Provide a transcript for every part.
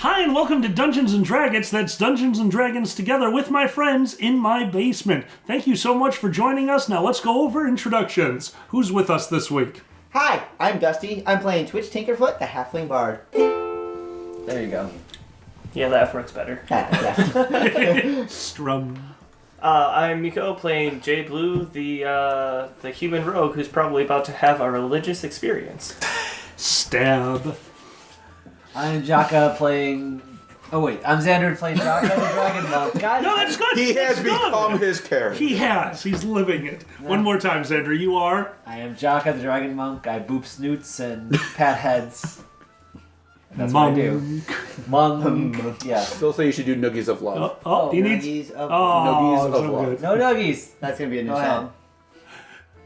Hi and welcome to Dungeons and Draggets. That's Dungeons and Dragons together with my friends in my basement. Thank you so much for joining us. Now let's go over introductions. Who's with us this week? Hi, I'm Dusty. I'm playing Twitch Tinkerfoot, the Halfling Bard. There you go. Yeah, that works better. Yeah. Strum. I'm Miko, playing Jade Blue, the human rogue who's probably about to have a religious experience. Stab. I'm Jaka playing... Oh wait, I'm Xander playing Jaka the Dragon Monk. God, No, that's good. He That's has good. become his character. He has. He's living it. One more time, Xander. You are? I am Jaka the Dragon Monk. I boop snoots and pat heads. That's what I do. Monk. Yeah. Still say you should do Noogies of Love. He needs... Nuggies of Oh, Noogies of so love. good. No nuggies. That's gonna be a new Go ahead. song.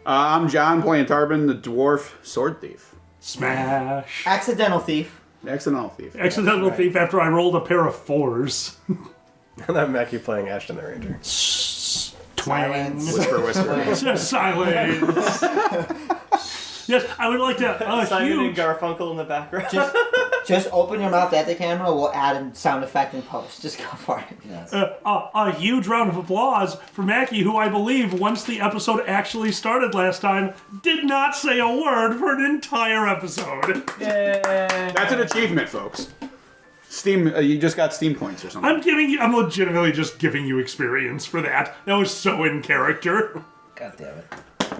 I'm John playing Tarbin, the dwarf sword thief. Smash. Accidental Thief. Accidental thief. Accidental right. thief after I rolled a pair of 4s. And I'm Mackie playing Ashton the Ranger. Twang. Silence. Whisper. Just silence. Yes, I would like to... Simon and huge... Garfunkel in the background. Just open your mouth at the camera. We'll add a sound effect in post. Just go for it. Yes. A huge round of applause for Mackie, who I believe, once the episode actually started last time, did not say a word for an entire episode. Yay. That's an achievement, folks. Steam, you just got Steam points or something. I'm legitimately just giving you experience for that. That was so in character. God damn it.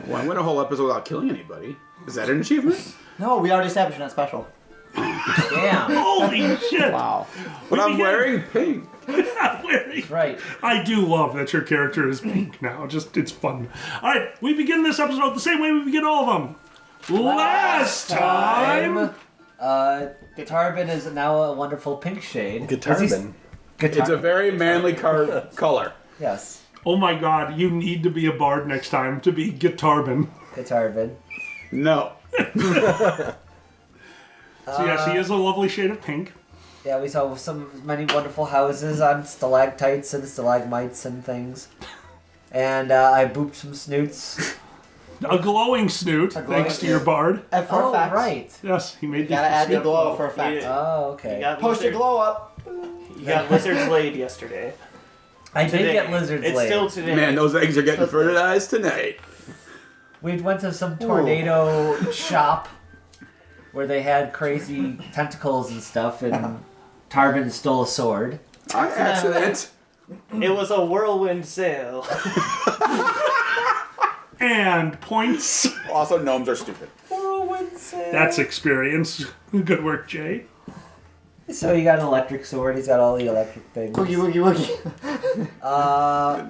Well, I went a whole episode without killing anybody. Is that an achievement? No, we already established you're not special. Damn. Holy shit. Wow. But I'm wearing pink. Right. I do love that your character is pink now. Just, it's fun. Alright, we begin this episode the same way we begin all of them. Last time... Tarbin is now a wonderful pink shade. Guitarbin. It's a very manly color. Yes. Oh my god, you need to be a bard next time to be Guitarbin. Tarbin. No. So yes, he is a lovely shade of pink. Yeah, we saw many wonderful houses on stalactites and stalagmites and things. And I booped some snoots. A glowing snoot, thanks to your bard. And for Oh, effects. right. Yes, he made the Gotta add the snoot glow for effect. Yeah. Oh, You okay. got Post your glow up. You got lizards laid yesterday. I did Today. get lizards It's laid. still today. Man, those eggs are getting fertilized tonight. We went to some tornado shop where they had crazy tentacles and stuff, and Tarbin stole a sword. Accident. It was a whirlwind sale. And points. Also, gnomes are stupid. Whirlwind sale. That's experience. Good work, Jay. So he got an electric sword. He's got all the electric things. Woogie woogie woogie.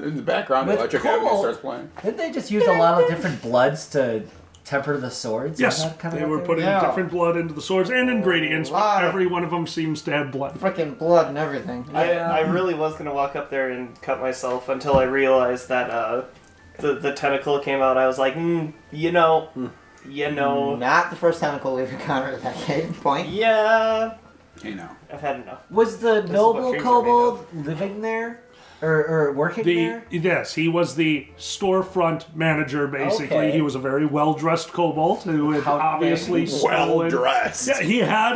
In the background, With Electric Cole. Avenue starts playing. Didn't they just use a lot of different bloods to temper the swords? Yes, Is that kind of they what were they putting Yeah. different blood into the swords and ingredients, but Wow. every one of them seems to have blood. Freaking blood and everything. I really was gonna walk up there and cut myself until I realized that the tentacle came out. I was like, you know. Not the first tentacle we've encountered at that point. Yeah, You know. I've had enough. Was the is noble what dreams are kobold living there? Or working there? Yes, he was the storefront manager, basically. Okay. He was a very well-dressed kobold who had How obviously Well stolen... dressed. Yeah,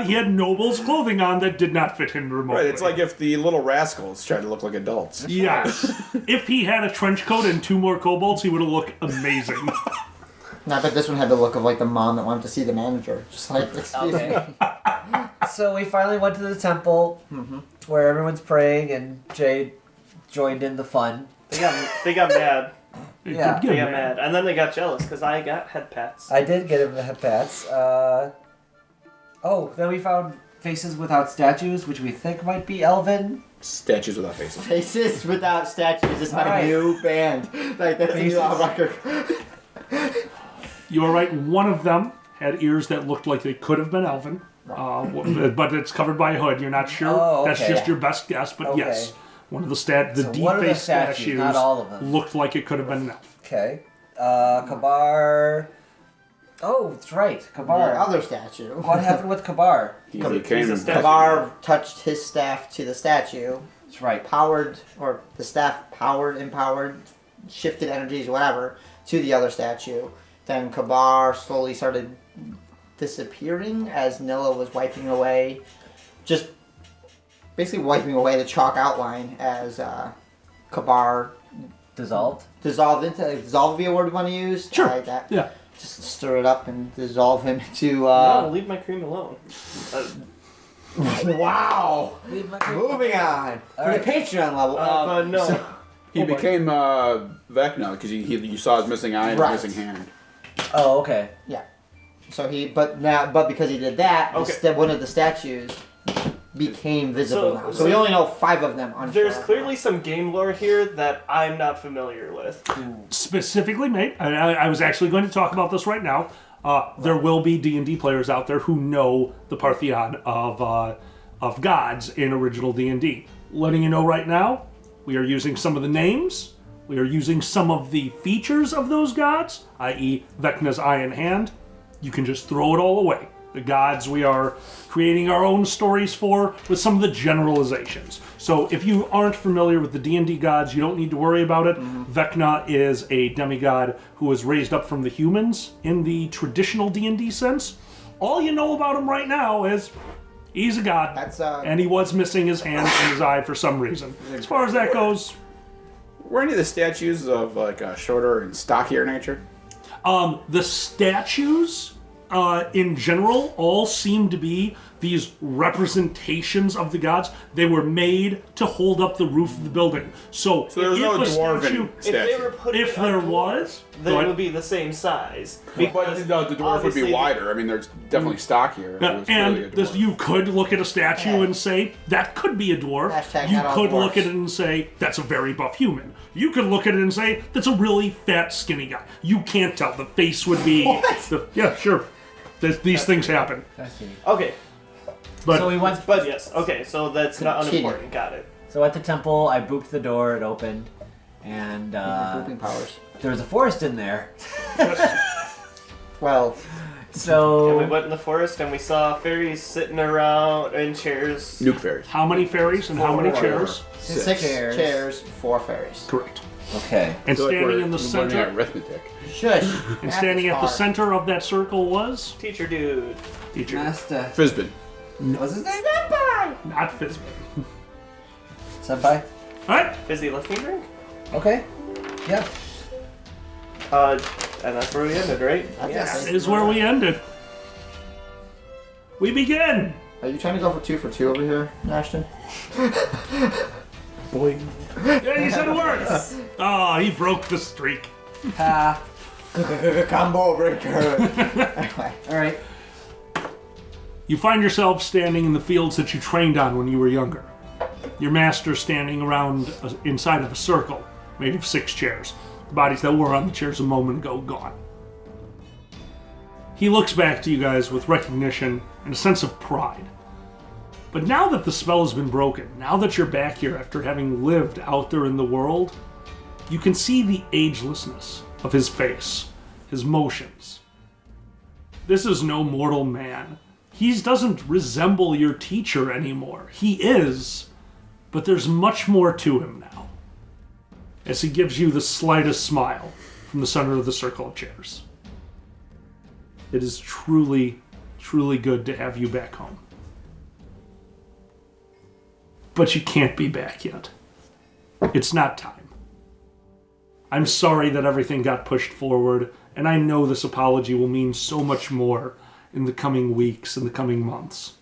he had noble's clothing on that did not fit him remotely. Right, it's like if the little rascals tried to look like adults. Yes. If he had a trench coat and 2 more kobolds, he would have looked amazing. I bet this one had the look of like the mom that wanted to see the manager. Just like, excuse me. So we finally went to the temple where everyone's praying, and Jade joined in the fun. They got mad. It Yeah. could get They got mad. mad, and then they got jealous because I got head pats. I did get him head pats. Then we found faces without statues, which we think might be Elven. Statues without faces. Faces Without Statues is my Alright. new band. Like, that's a new Faces. record. You are right, one of them had ears that looked like they could have been elven. But it's covered by a hood. You're not sure. Oh, That's okay. just your best guess, but Okay. yes. One of the So one of the defaced statues, statues not all of them. looked like it could have been an elf. Okay. Kabar. Oh, that's right. The Kabar. other statue. What happened with Kabar? He became a statue. Kabar touched his staff to the statue, That's right. the staff empowered, shifted energies, whatever, to the other statue. Then Kabar slowly started disappearing as Nilla was wiping away just basically wiping away the chalk outline as Kabar Dissolved? dissolve would be a word we want to use. Sure. Like that. Yeah. Just stir it up and dissolve him into. No, leave my cream alone. Wow. Leave my Moving on for Alright. the Patreon level. But no. so- He became Vecna because you saw his missing eye and Right. his missing hand. Oh, okay. yeah. So but because he did that, Okay. one of the statues became visible So- now. So we only know 5 of them. There's unsure. clearly some game lore here that I'm not familiar with. Specifically, mate, I was actually going to talk about this right now. There will be D&D players out there who know the Parthenon of gods in original D&D. Letting you know right now, we are using some of the names. We are using some of the features of those gods, i.e. Vecna's eye and hand. You can just throw it all away. The gods we are creating our own stories for with some of the generalizations. So if you aren't familiar with the D&D gods, you don't need to worry about it. Vecna is a demigod who was raised up from the humans in the traditional D&D sense. All you know about him right now is he's a god, That's, and he was missing his hand and his eye for some reason. As far as that goes, Were any of the statues of like a shorter and stockier nature? the statues, in general, all seem to be these representations of the gods. They were made to hold up the roof of the building. So So there's if no a dwarven statue, If they were statue. putting if it there outdoors, was, then go it ahead. would be the same size. But Because the dwarf would obviously be wider. I mean, there's definitely stockier. If it was clearly a and this, dwarf. you could look at a statue and say, that could be a dwarf. Hashtag You not all could look dwarfs. at it and say, that's a very buff human. You could look at it and say, that's a really fat, skinny guy. You can't tell. The face would be... yeah, sure. These things happen. I see. Okay, But So we went. but yes, okay, so that's not Continue. unimportant. Got it. So at the temple, I booped the door. It opened, and grouping powers. there was a forest in there. Well, And we So went in the forest and we saw fairies sitting around in chairs. Nuke fairies. how many fairies and how many chairs? 6 chairs. chairs, 4 fairies. Correct. okay. And I feel like standing we're in the learning center... arithmetic. Shush. And standing at the center of that circle was Teacher dude. teacher, Master. Fizbin. What's his name? not Fizbin. Senpai. All right, Fizzy left me drink? Okay. Yeah. And that's where we ended, right? that is where we ended. We begin. Are you trying to go for 2 over here, Ashton? Boy. Yeah, he said words. Oh, he broke the streak. Ha. Combo breaker. Anyway. All right. You find yourself standing in the fields that you trained on when you were younger. Your master standing around inside of a circle made of 6 chairs. The bodies that were on the chairs a moment ago gone. He looks back to you guys with recognition and a sense of pride. But now that the spell has been broken, now that you're back here after having lived out there in the world, you can see the agelessness of his face, his motions. This is no mortal man. He doesn't resemble your teacher anymore. He is, but there's much more to him now. As he gives you the slightest smile from the center of the circle of chairs. It is truly, truly good to have you back home. But you can't be back yet. It's not time. I'm sorry that everything got pushed forward, and I know this apology will mean so much more in the coming weeks and the coming months.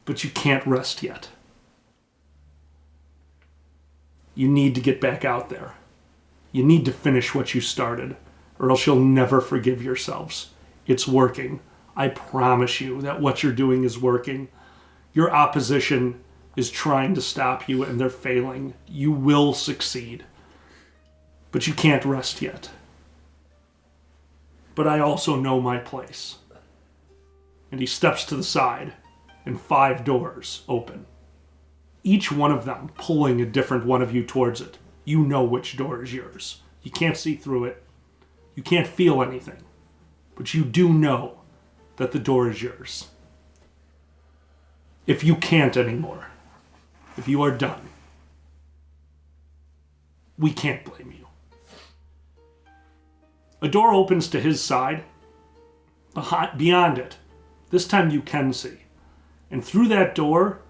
But you can't rest yet. You need to get back out there. You need to finish what you started, or else you'll never forgive yourselves. It's working. I promise you that what you're doing is working. Your opposition is trying to stop you, and they're failing. You will succeed. But you can't rest yet. But I also know my place. And he steps to the side, and 5 doors open. Each one of them pulling a different one of you towards it. You know which door is yours. You can't see through it. You can't feel anything. But you do know that the door is yours. If you can't anymore, if you are done, we can't blame you. A door opens to his side. Beyond it, this time you can see. And through that door,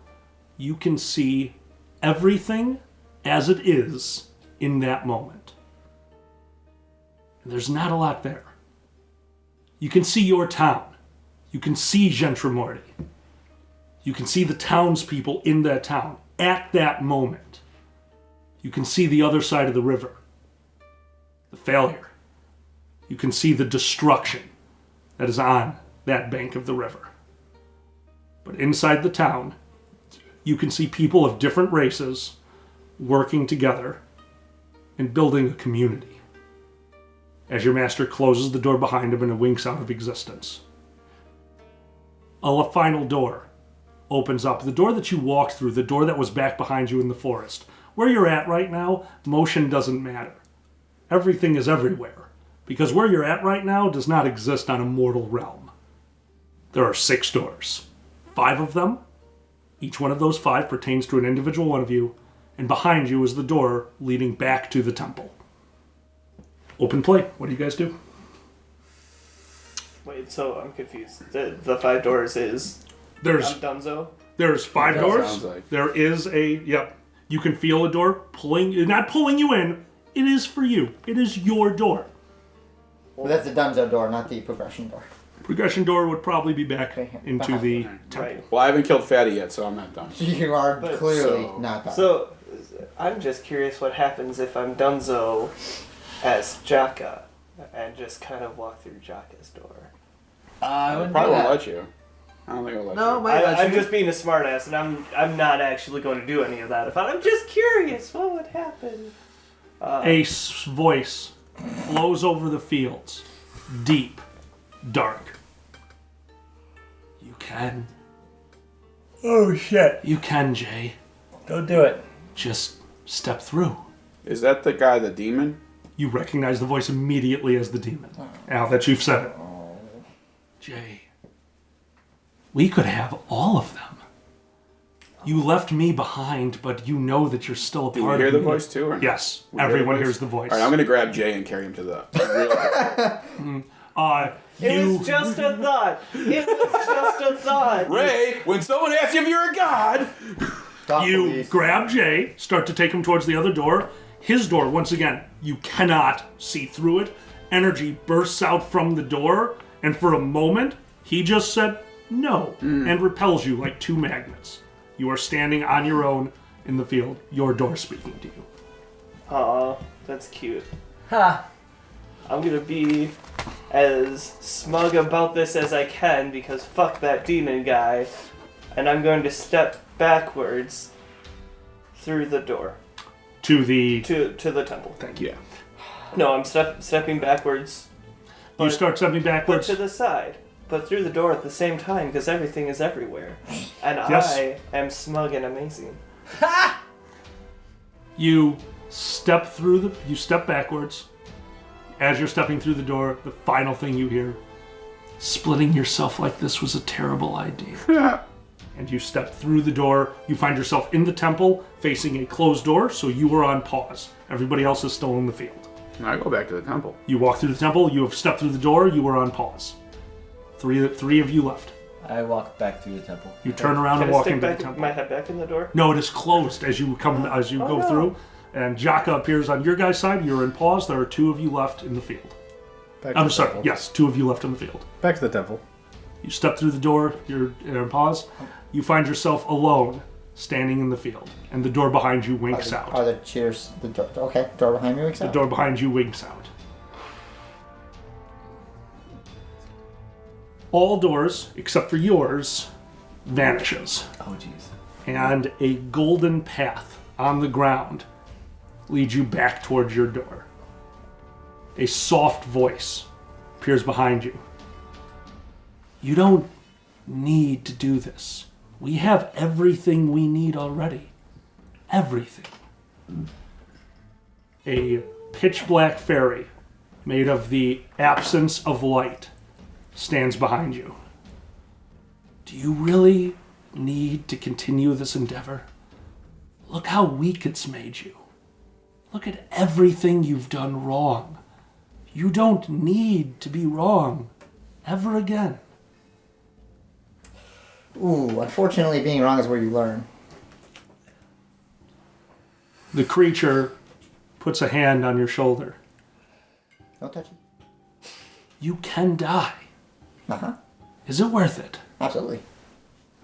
you can see everything as it is in that moment. There's not a lot there. You can see your town. You can see Gentramorty. You can see the townspeople in that town at that moment. You can see the other side of the river. The failure. You can see the destruction that is on that bank of the river. But inside the town, you can see people of different races working together and building a community. As your master closes the door behind him and winks out of existence. A final door opens up. The door that you walked through, the door that was back behind you in the forest. Where you're at right now, motion doesn't matter. Everything is everywhere. Because where you're at right now does not exist on a mortal realm. There are 6 doors. 5 of them, each one of those 5 pertains to an individual one of you, and behind you is the door leading back to the temple. Open play. What do you guys do? Wait, so I'm confused. The 5 doors is... There's I'm Dunzo? There's 5 doors. Sounds like. There is yep. You can feel a door not pulling you in. It is for you. It is your door. But that's the Dunzo door, not the progression door. Progression door would probably be back Okay, into the temple. Right. Well, I haven't killed Fatty yet, so I'm not done. You are But clearly so- not done. So, I'm just curious what happens if I'm Dunzo as Jaka and just kind of walk through Jaka's door. I I wouldn't probably do won't that. let you. I don't think I'll let No, you. might let I'm you. just being a smartass, and I'm not actually going to do any of that. I'm just curious what would happen. A voice flows over the fields, deep, dark. You can. Oh shit! You can, Jay. Don't do it. Just step through. Is that the guy, the demon? You recognize the voice immediately as the demon. Now that you've said it. Jay, we could have all of them. You left me behind, but you know that you're still a Do we part hear of the me. voice too? Or no? Yes, We hear the everyone voice? hears the voice. All right, I'm going to grab Jay and carry him to the real. It was just a thought. It was just a thought. Ray, when someone asks you if you're a god, Stop, You please. grab Jay, start to take him towards the other door. His door, once again, you cannot see through it. Energy bursts out from the door, and for a moment, he just said no and repels you like 2 magnets. You are standing on your own in the field, your door speaking to you. Aw, that's cute. Ha! I'm gonna be as smug about this as I can because fuck that demon guy, and I'm going to step backwards through the door To the. to the temple. Thank you. yeah. No, I'm stepping backwards. You start stepping But backwards. to the side, but through the door at the same time because everything is everywhere, and Yes. I am smug and amazing. You step through you step backwards. As you're stepping through the door, the final thing you hear, splitting yourself like this was a terrible idea. And you step through the door. You find yourself in the temple, facing a closed door, so you are on pause. Everybody else is still in the field. I go back to the temple. You walk through the temple, you have stepped through the door, you are on pause. Three of you left. I walked back through the temple. You turn around Can and I walk stick into the back temple. my head back in the door? No, it is closed as you go no. through. And Jaka appears on your guys' side. You're in pause. There are 2 of you left in the field. Back to I'm the sorry. temple. Yes, 2 of you left in the field. Back to the temple. You step through the door. You're in pause. You find yourself alone, standing in the field, and the door behind you winks Are out. the cheers? The door. Okay, door behind me winks The out. door behind you winks out. All doors, except for yours, vanishes. Oh jeez. And a golden path on the ground leads you back towards your door. A soft voice appears behind you. You don't need to do this. We have everything we need already. Everything. A pitch black fairy made of the absence of light stands behind you. Do you really need to continue this endeavor? Look how weak it's made you. Look at everything you've done wrong. You don't need to be wrong ever again. Ooh, unfortunately, being wrong is where you learn. The creature puts a hand on your shoulder. Don't touch it. You can die. Uh-huh. Is it worth it? Absolutely.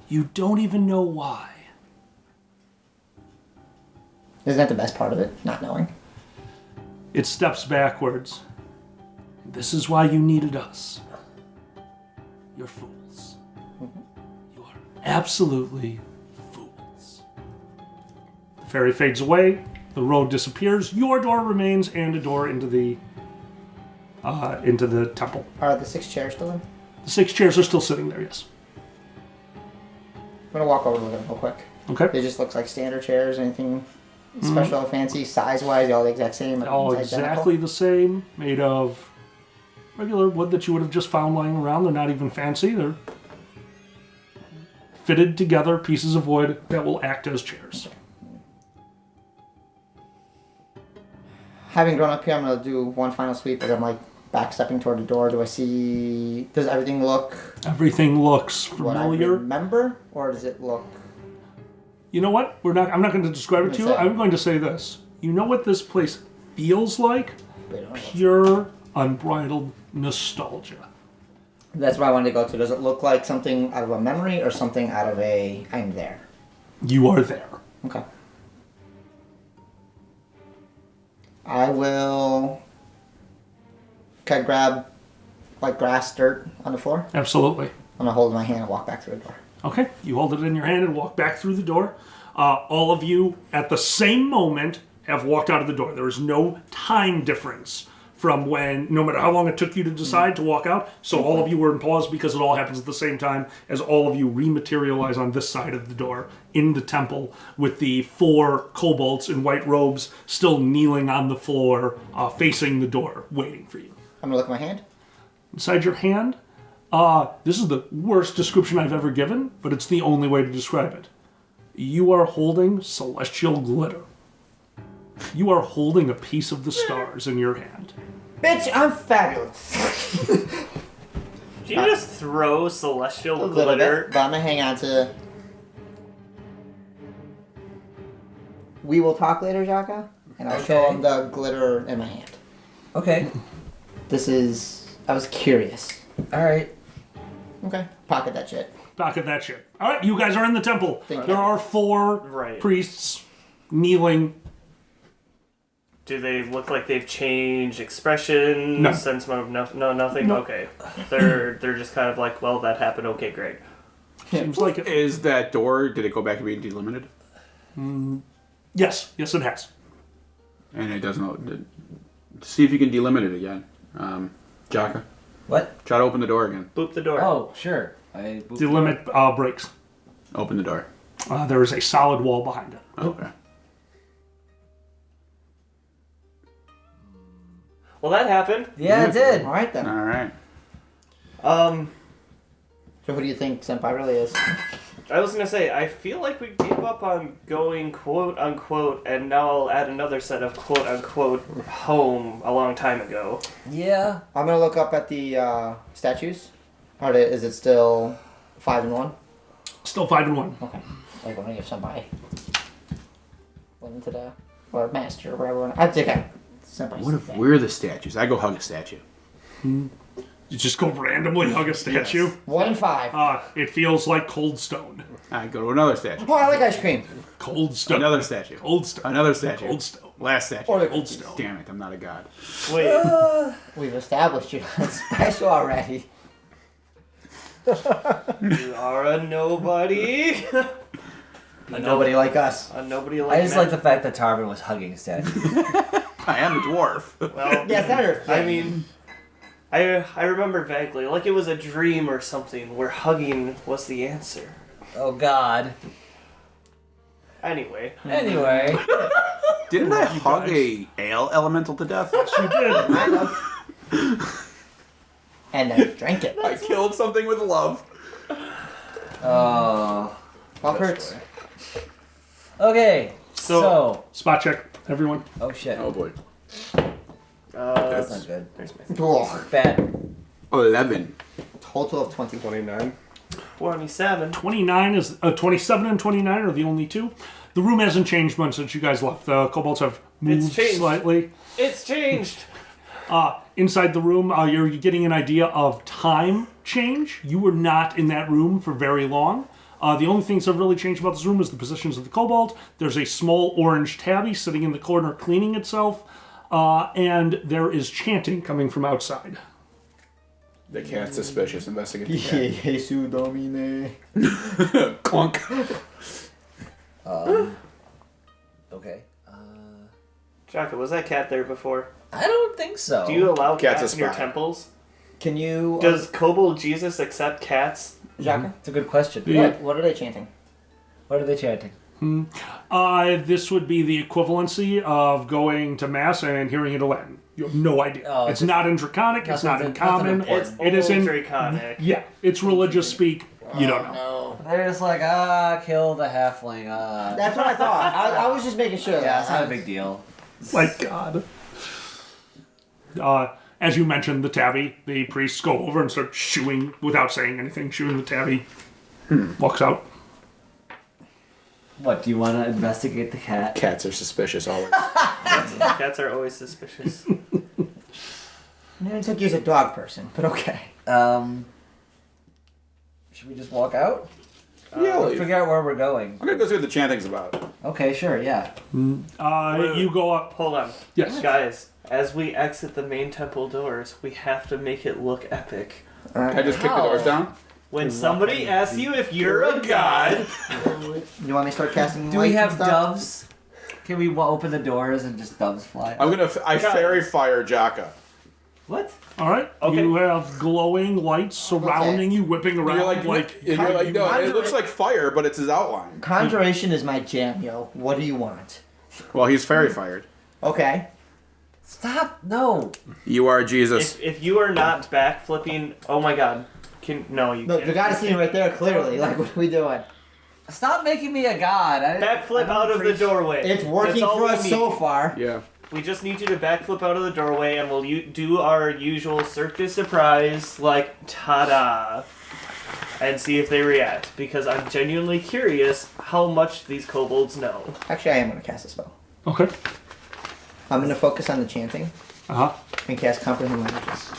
You don't even know why. Isn't that the best part of it? Not knowing. It steps backwards. This is why you needed us. You're fools. You are absolutely fools. The fairy fades away. The road disappears. Your door remains, and a door into the temple. Are the 6 chairs still in? The 6 chairs are still sitting there. Yes. I'm gonna walk over to look at them real quick. Okay. They just looks like standard chairs. Anything special or fancy? Size-wise, all the exact same? All Everything's identical? exactly the same. Made of regular wood that you would have just found lying around. They're not even fancy. They're fitted together pieces of wood that will act as chairs. Having grown up here, I'm gonna do one final sweep, but I'm like backstepping toward the door. Do I see? Does everything look Everything looks what I familiar. remember, or does it look? You know what? I'm not going to describe it to you. I'm going to say this. You know what this place feels like? Wait, I don't know. Pure, unbridled nostalgia. That's what I wanted to go to. Does it look like something out of a memory or something out of a I'm there? You are there. Okay. I will. Can I grab like grass, dirt on the floor? Absolutely. I'm gonna hold it in my hand and walk back through the door. Okay, you hold it in your hand and walk back through the door. All of you, at the same moment, have walked out of the door. There is no time difference from when, no matter how long it took you to decide to walk out, so all of you were in pause because it all happens at the same time as all of you rematerialize on this side of the door in the temple with the 4 kobolds in white robes still kneeling on the floor, facing the door, waiting for you. I'm gonna look at my hand. Inside your hand, this is the worst description I've ever given, but it's the only way to describe it. You are holding celestial glitter. You are holding a piece of the stars in your hand. Bitch, I'm fabulous. Did you just throw celestial A little glitter? bit, but I'm gonna hang on to. We will talk later, Jaka, and I'll show Okay. him the glitter in my hand. Okay. This is. I was curious. All right. Okay. Pocket that shit. Pocket that shit. All right, you guys are in the temple. Thank you. There are 4 Right. priests kneeling. Do they look like they've changed expression? No. Sense of no, nothing. No. Okay, they're just kind of like, well, that happened. Okay, great. Seems like it. Is that door, did it go back to being delimited? Yes, it has. And it doesn't. See if you can delimit it again. Jaka, What? try to open the door again. Boop the door. Oh, sure. I The limit breaks. Open the door. There is a solid wall behind it. Okay. Well, that happened. Yeah, it did. All right then. All right. So who do you think Senpai really is? I was gonna say, I feel like we gave up on going quote unquote, and now I'll add another set of quote unquote home a long time ago. Yeah. I'm gonna look up at the statues. Is it still 5 and 1? Still 5 and 1. Okay. Like when I give Senpai went into the or master or whatever. I think Senpai. What if we're the statues? I go hug a statue. You just go randomly hug a statue. 1 and 5. It feels like cold stone. I go to another statue. Oh, I like ice cream. Cold stone. Another statue. Cold stone. Another statue. Cold stone. Last statue. Or the Cold cookies. stone. Damn it, I'm not a god. Wait, We've established you're not special already. you are a nobody. Nobody like us. A nobody like I just like the fact that Tarvin was hugging statues. I am a dwarf. Well, Yeah, it's not her thing. I mean, I remember vaguely, like it was a dream or something, where hugging was the answer. Oh, God. Anyway, Anyway. Didn't I hug a ale elemental to death? You did. And then drank it. I killed something with love. Oh. Love hurts. Okay. So. Spot check, everyone. Oh, shit. Oh boy. That's not good. there's my Ugh. Bad. 11. Total of 20. 29. 27. 29 is 27 and 29 are the only two. The room hasn't changed much since you guys left. The kobolds have moved changed. slightly. It's changed. Inside the room, you're getting an idea of time change. You were not in that room for very long. The only things that have really changed about this room is the positions of the kobold. There's a small orange tabby sitting in the corner cleaning itself, and there is chanting coming from outside. The cat's suspicious. Investigate the cat. Jesu Domine. Clunk. Okay. Jaka, was that cat there before? I don't think so. Do you allow Cat's cats a in your spy. temples? Can you... Does Kobold Jesus accept cats? Jaka? It's a good question. Yeah. What are they chanting? What are they chanting? This would be the equivalency of going to mass and hearing it in Latin. You have no idea. Oh, it's just- not in Draconic. It's not in nothing Common. important. It's It is old in Draconic. Yeah, it's religious speak. You don't know. No. They're just like, kill the halfling. That's what I thought. I was just making sure. Yeah, it's not a big deal. My God. As you mentioned, the tabby, the priests go over and start shooing without saying anything. Shooing the tabby. Walks out. What, do you want to investigate the cat? Cats are suspicious always. Cats are always suspicious. It took you as a dog person, but okay. Should we just walk out? Yeah, We'll leave. figure out where we're going. I'm gonna go see what the chanting's about. Okay, sure, yeah. You go up. Hold on. Yes. Guys, as we exit the main temple doors, we have to make it look epic. I just kick the doors down. When somebody asks you if you're a god, You want me to start casting Do we lights and have stuff? doves? Can we open the doors and just doves fly? I fairy fire Jaka. What? All right. Okay. You have glowing lights surrounding you, whipping around You're like, no, it looks like fire, but it's his outline. Conjuration is my jam, yo. What do you want? Well, he's fairy fired. Okay. Stop! No! You are Jesus. if you are not backflipping, oh my god. No, you Look, can't. you gotta see right there clearly. Like, what are we doing? Stop making me a god! Backflip out of the doorway. It's working That's all for we us need. so far. Yeah. We just need you to backflip out of the doorway and we'll do our usual Cirque du Surprise, like, ta-da, and see if they react. Because I'm genuinely curious how much these kobolds know. Actually, I am gonna cast a spell. Okay. I'm gonna focus on the chanting Uh huh. and cast comprehend languages.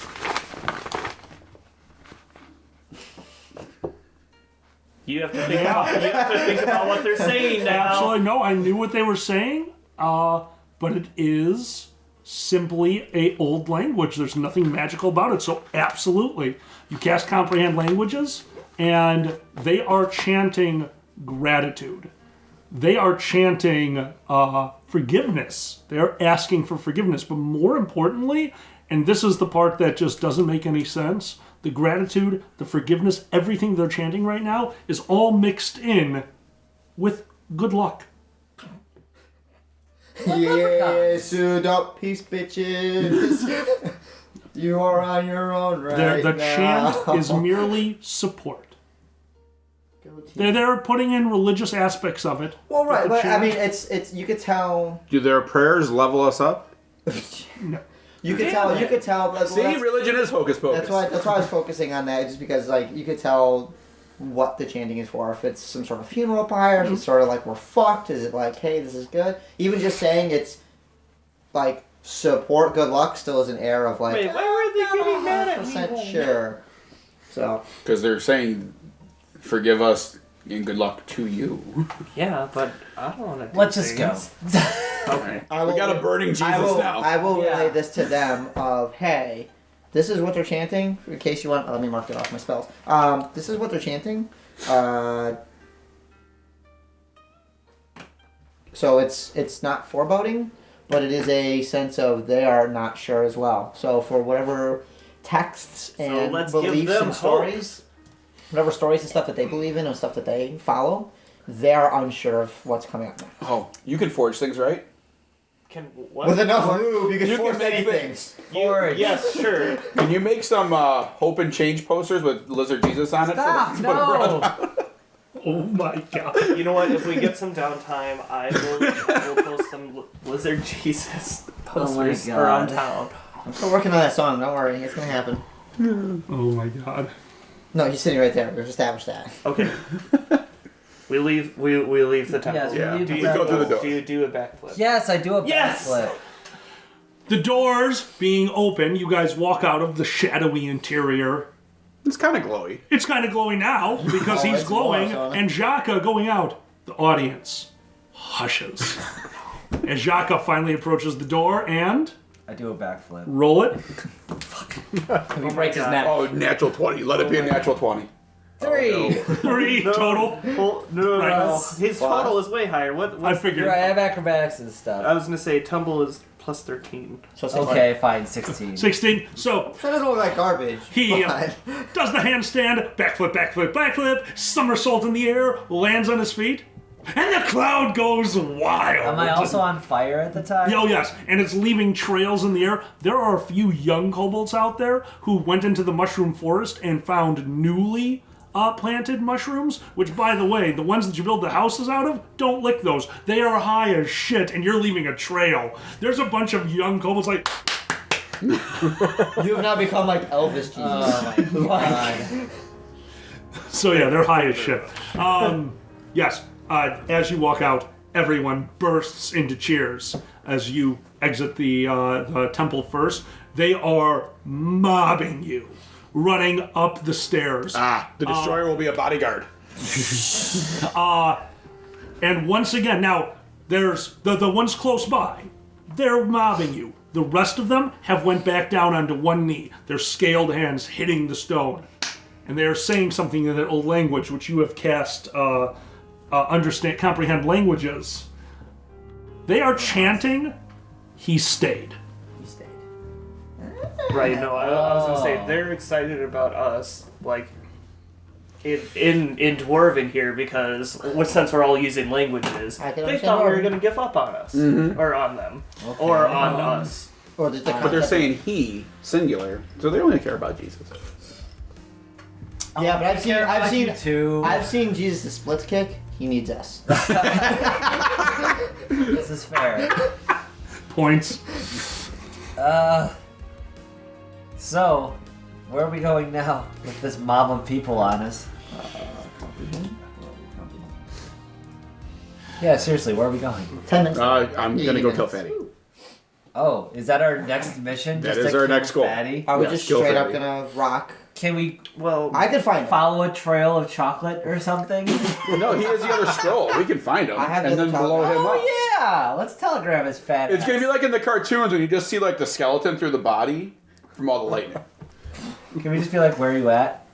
You have to think about what they're saying now. Absolutely no. I knew what they were saying. But it is simply a old language. There's nothing magical about it. So absolutely, you cast comprehend languages, and they are chanting gratitude. They are chanting forgiveness. They're asking for forgiveness. But more importantly, and this is the part that just doesn't make any sense, the gratitude, the forgiveness, everything they're chanting right now is all mixed in with good luck. Yes, suit up, peace, bitches. You are on your own right The now. chant is merely support. They're putting in religious aspects of it. Well, right, the but I chant- mean, it's you could tell. Do their prayers level us up? No. You could tell. You could tell. See, religion is hocus pocus. That's why I was focusing on that, just because like you could tell what the chanting is for. If it's some sort of funeral pyre, is it sort of like we're fucked? Is it like, hey, this is good? Even just saying it's like support, good luck, still is an air of like. Wait, why were they getting mad at me? 100% sure. So Because they're saying, forgive us and good luck to you. Yeah, but I don't want to. Let's just go. Okay. We got a burning Jesus now. I will Yeah. relay this to them of, hey, this is what they're chanting. In case you want, let me mark it off my spells. This is what they're chanting. So it's not foreboding, but it is a sense of they are not sure as well. So for whatever texts and let's give beliefs them and stories, whatever stories and stuff that they believe in and stuff that they follow, they're unsure of what's coming up next. Oh, you can forge things, right? Can what? With enough lube, you can You can force make anything. things. Yes, sure. Can you make some hope and change posters with Lizard Jesus on it? Stop! For the No! Oh my god. You know what? If we get some downtime, I will post some Lizard Jesus posters God. around town. I'm still working on that song. Don't worry, it's gonna happen. Oh my god. No, he's sitting right there. We've established that. Okay. We leave the temple. Yes, we Yeah. leave Do the you go through the temple. door. Do you do a backflip? Yes, I do a Yes! backflip. The doors being open, you guys walk out of the shadowy interior. It's kind of glowy. It's kind of glowing now because he's it's glowing, more, so- and Jaka going out. The audience hushes. As Jaka finally approaches the door and I do a backflip. roll it. We break his God. neck. Oh, natural 20. Let it be a natural 20. 3. 3 total. Well, no. Right. His total is way higher. What? I what figured. Here, I have acrobatics and stuff. I was gonna say tumble is plus 13. So it's Okay, fine, 16. 16. So So it doesn't look like garbage. he but- does the handstand, backflip, backflip, backflip, somersault in the air, lands on his feet, and the crowd goes wild. Am I also on fire at the time? Oh, yes, and it's leaving trails in the air. There are a few young kobolds out there who went into the mushroom forest and found newly planted mushrooms, which, by the way, the ones that you build the houses out of, don't lick those. They are high as shit, and you're leaving a trail. There's a bunch of young kobolds like, You have now become like Elvis Jesus. Oh my god. so yeah, they're high as shit. Yes, as you walk out, everyone bursts into cheers as you exit the temple first. They are mobbing you, running up the stairs. The destroyer will be a bodyguard. And once again, now, there's the ones close by. They're mobbing you. The rest of them have went back down onto one knee, their scaled hands hitting the stone. And they are saying something in their old language, which you have cast comprehend languages. They are chanting, "He stayed." Right. No, I was gonna say they're excited about us, like in Dwarven here, because since we're all using languages, I can they understand thought we were Dwarven. gonna give up on us or on them or on us. Or just the But they're concept. saying he, singular, so they only care about Jesus. Yeah, but I've seen Too. Jesus' splits kick. He needs us. This is fair. Points. So, where are we going now with this mob of people on us? Yeah, seriously, where are we going? 10 minutes. I'm gonna go kill Fatty. Oh, is that our next mission? That Just is to our kill next goal. Fatty? Are we Yeah, just kill straight up Fatty. gonna rock? Can we Well, I could find him. follow a trail of chocolate or something? No, he has the other scroll. We can find him I have the and then other blow him up. Oh yeah, let's telegram his fat It's ass. gonna be like in the cartoons when you just see like the skeleton through the body from all the lightning. Can we just be like, where are you at?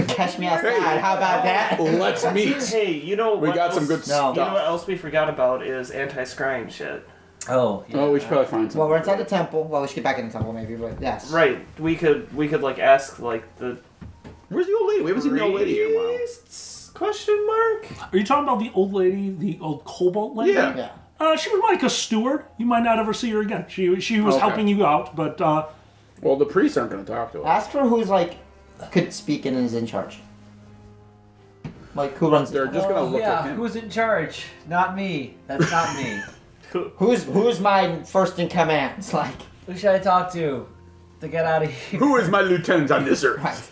Catch me outside. Hey. How about that? Let's meet. hey, you know We what got some else- good No. You know what stuff. else we forgot about is anti-scrying shit. Oh, yeah. Oh, we should probably find some. Well, we're inside the temple. Well, we should get back in the temple maybe, but yes. Right. We could like ask like the Where's the old lady? We haven't seen the old lady in a while. priests? Question mark. Are you talking about the old lady, the old kobold lady? Yeah. Yeah. She was like a steward. You might not ever see her again. She was Okay. helping you out, but Well, the priests aren't going to talk to us. Ask for who's like could speak and is in charge. Like who runs? They're just going to look yeah, at him. who's in charge? Not me. That's not me. Who's my first in command? It's like Who should I talk to get out of here? Who is my lieutenant on this earth? right.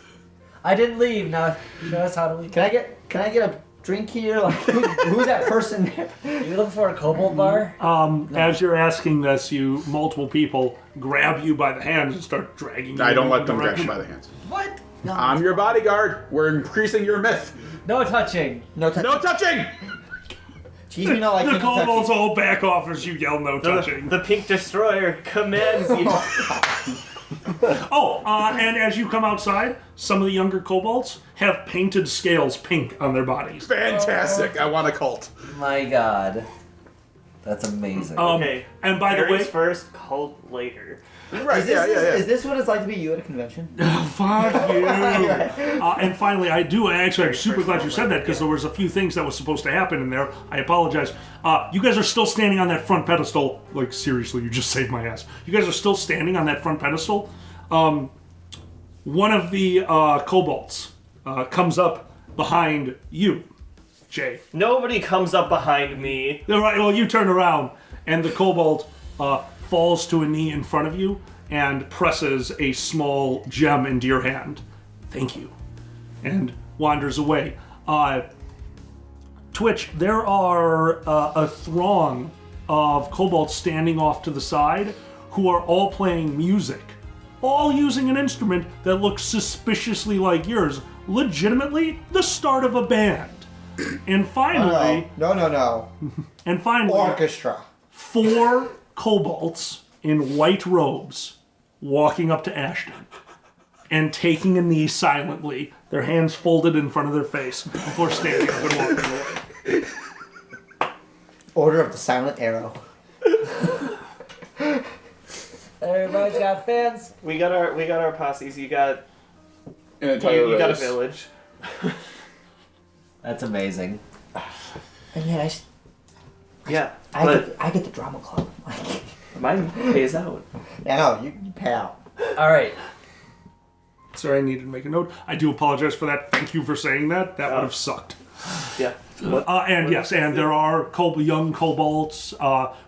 I didn't leave. Now show us how to leave. Can I get a drink here? Like who's that person there? You looking for a kobold bar? as you're asking this, multiple people grab you by the hands and start dragging you. I don't in let one them grab me direction. by the hands. What? I'm your bodyguard. We're increasing your myth. No touching. No touch. No touching! Jeez, you know like The people touch kobolds you. all back off as you yell no touching. The pink destroyer commands you. And as you come outside, some of the younger kobolds have painted scales pink on their bodies. Fantastic. I want a cult. My God. That's amazing. Okay. And by the way, Fairies first, cult later. Right, Is this what it's like to be you at a convention? fuck you. And finally, I'm super glad you said that because there was a few things that was supposed to happen in there. I apologize. You guys are still standing on that front pedestal. Like, seriously, you just saved my ass. You guys are still standing on that front pedestal. One of the kobolds comes up behind you, Jay. Nobody comes up behind me. All right, well, you turn around, and the kobold falls to a knee in front of you and presses a small gem into your hand. Thank you. and wanders away. Twitch, there are a throng of kobolds standing off to the side who are all playing music, all using an instrument that looks suspiciously like yours, legitimately the start of a band. And finally, No. and finally, Orchestra. 4 kobolds in white robes walking up to Ashton and taking a knee silently, their hands folded in front of their face before standing up and walking away. Order of the Silent Arrow. Everybody's got fans. We got our posses. You got An entire you got a race. village. That's amazing. And yet Yeah, but I get the drama club. mine pays out. Yeah, no, you pay out. All right. Sorry, I needed to make a note. I do apologize for that. Thank you for saying that. That would have sucked. Yeah. And yes, and there are young kobolds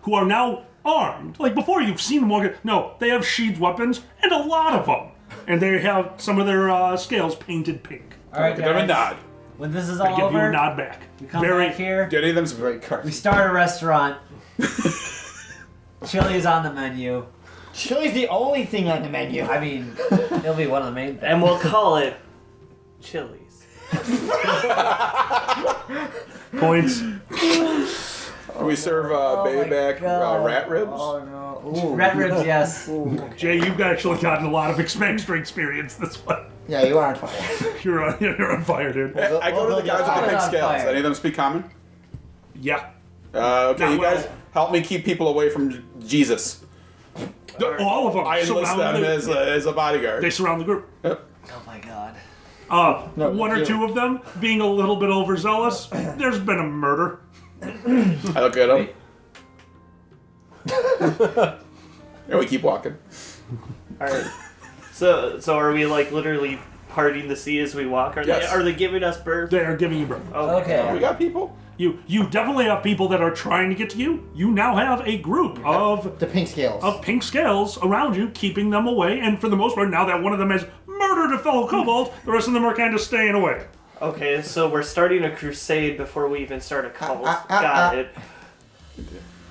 who are now armed. Like before, you've seen them walk. No, they have sheathed weapons, and a lot of them. And they have some of their scales painted pink. All right, Give them a guys. nod. When this is I all give you a over, nod back. we come Very back here. Do any of them? Very We cursed. start a restaurant. Chili's on the menu. Chili's the only thing on the menu. I mean, it'll be one of the main things. And we'll call it Chili's. points. We serve my bayback God. rat ribs. Oh no. Ooh. Red ribs, yes. Jay, you've actually gotten a lot of extra experience this one. Yeah, you are on fire. You're on fire, dude. I go to the guys with the Fire pink on scales. fire. Any of them speak common? Yeah. Okay, Not you guys well. help me keep people away from Jesus. All of them. I enlist them surround as a bodyguard. They surround the group. Yep. Oh my god. One or you. two of them being a little bit overzealous. There's been a murder. I look at them. Wait. And we keep walking. All right. So are we like literally parting the sea as we walk? Yes. Are they giving us birth? They are giving you birth. Okay. We got people. You definitely have people that are trying to get to you. You now have a group of The pink scales. pink scales around you, keeping them away. And for the most part, now that one of them has murdered a fellow kobold, the rest of them are kind of staying away. Okay, so we're starting a crusade before we even start a cult. Got Got it.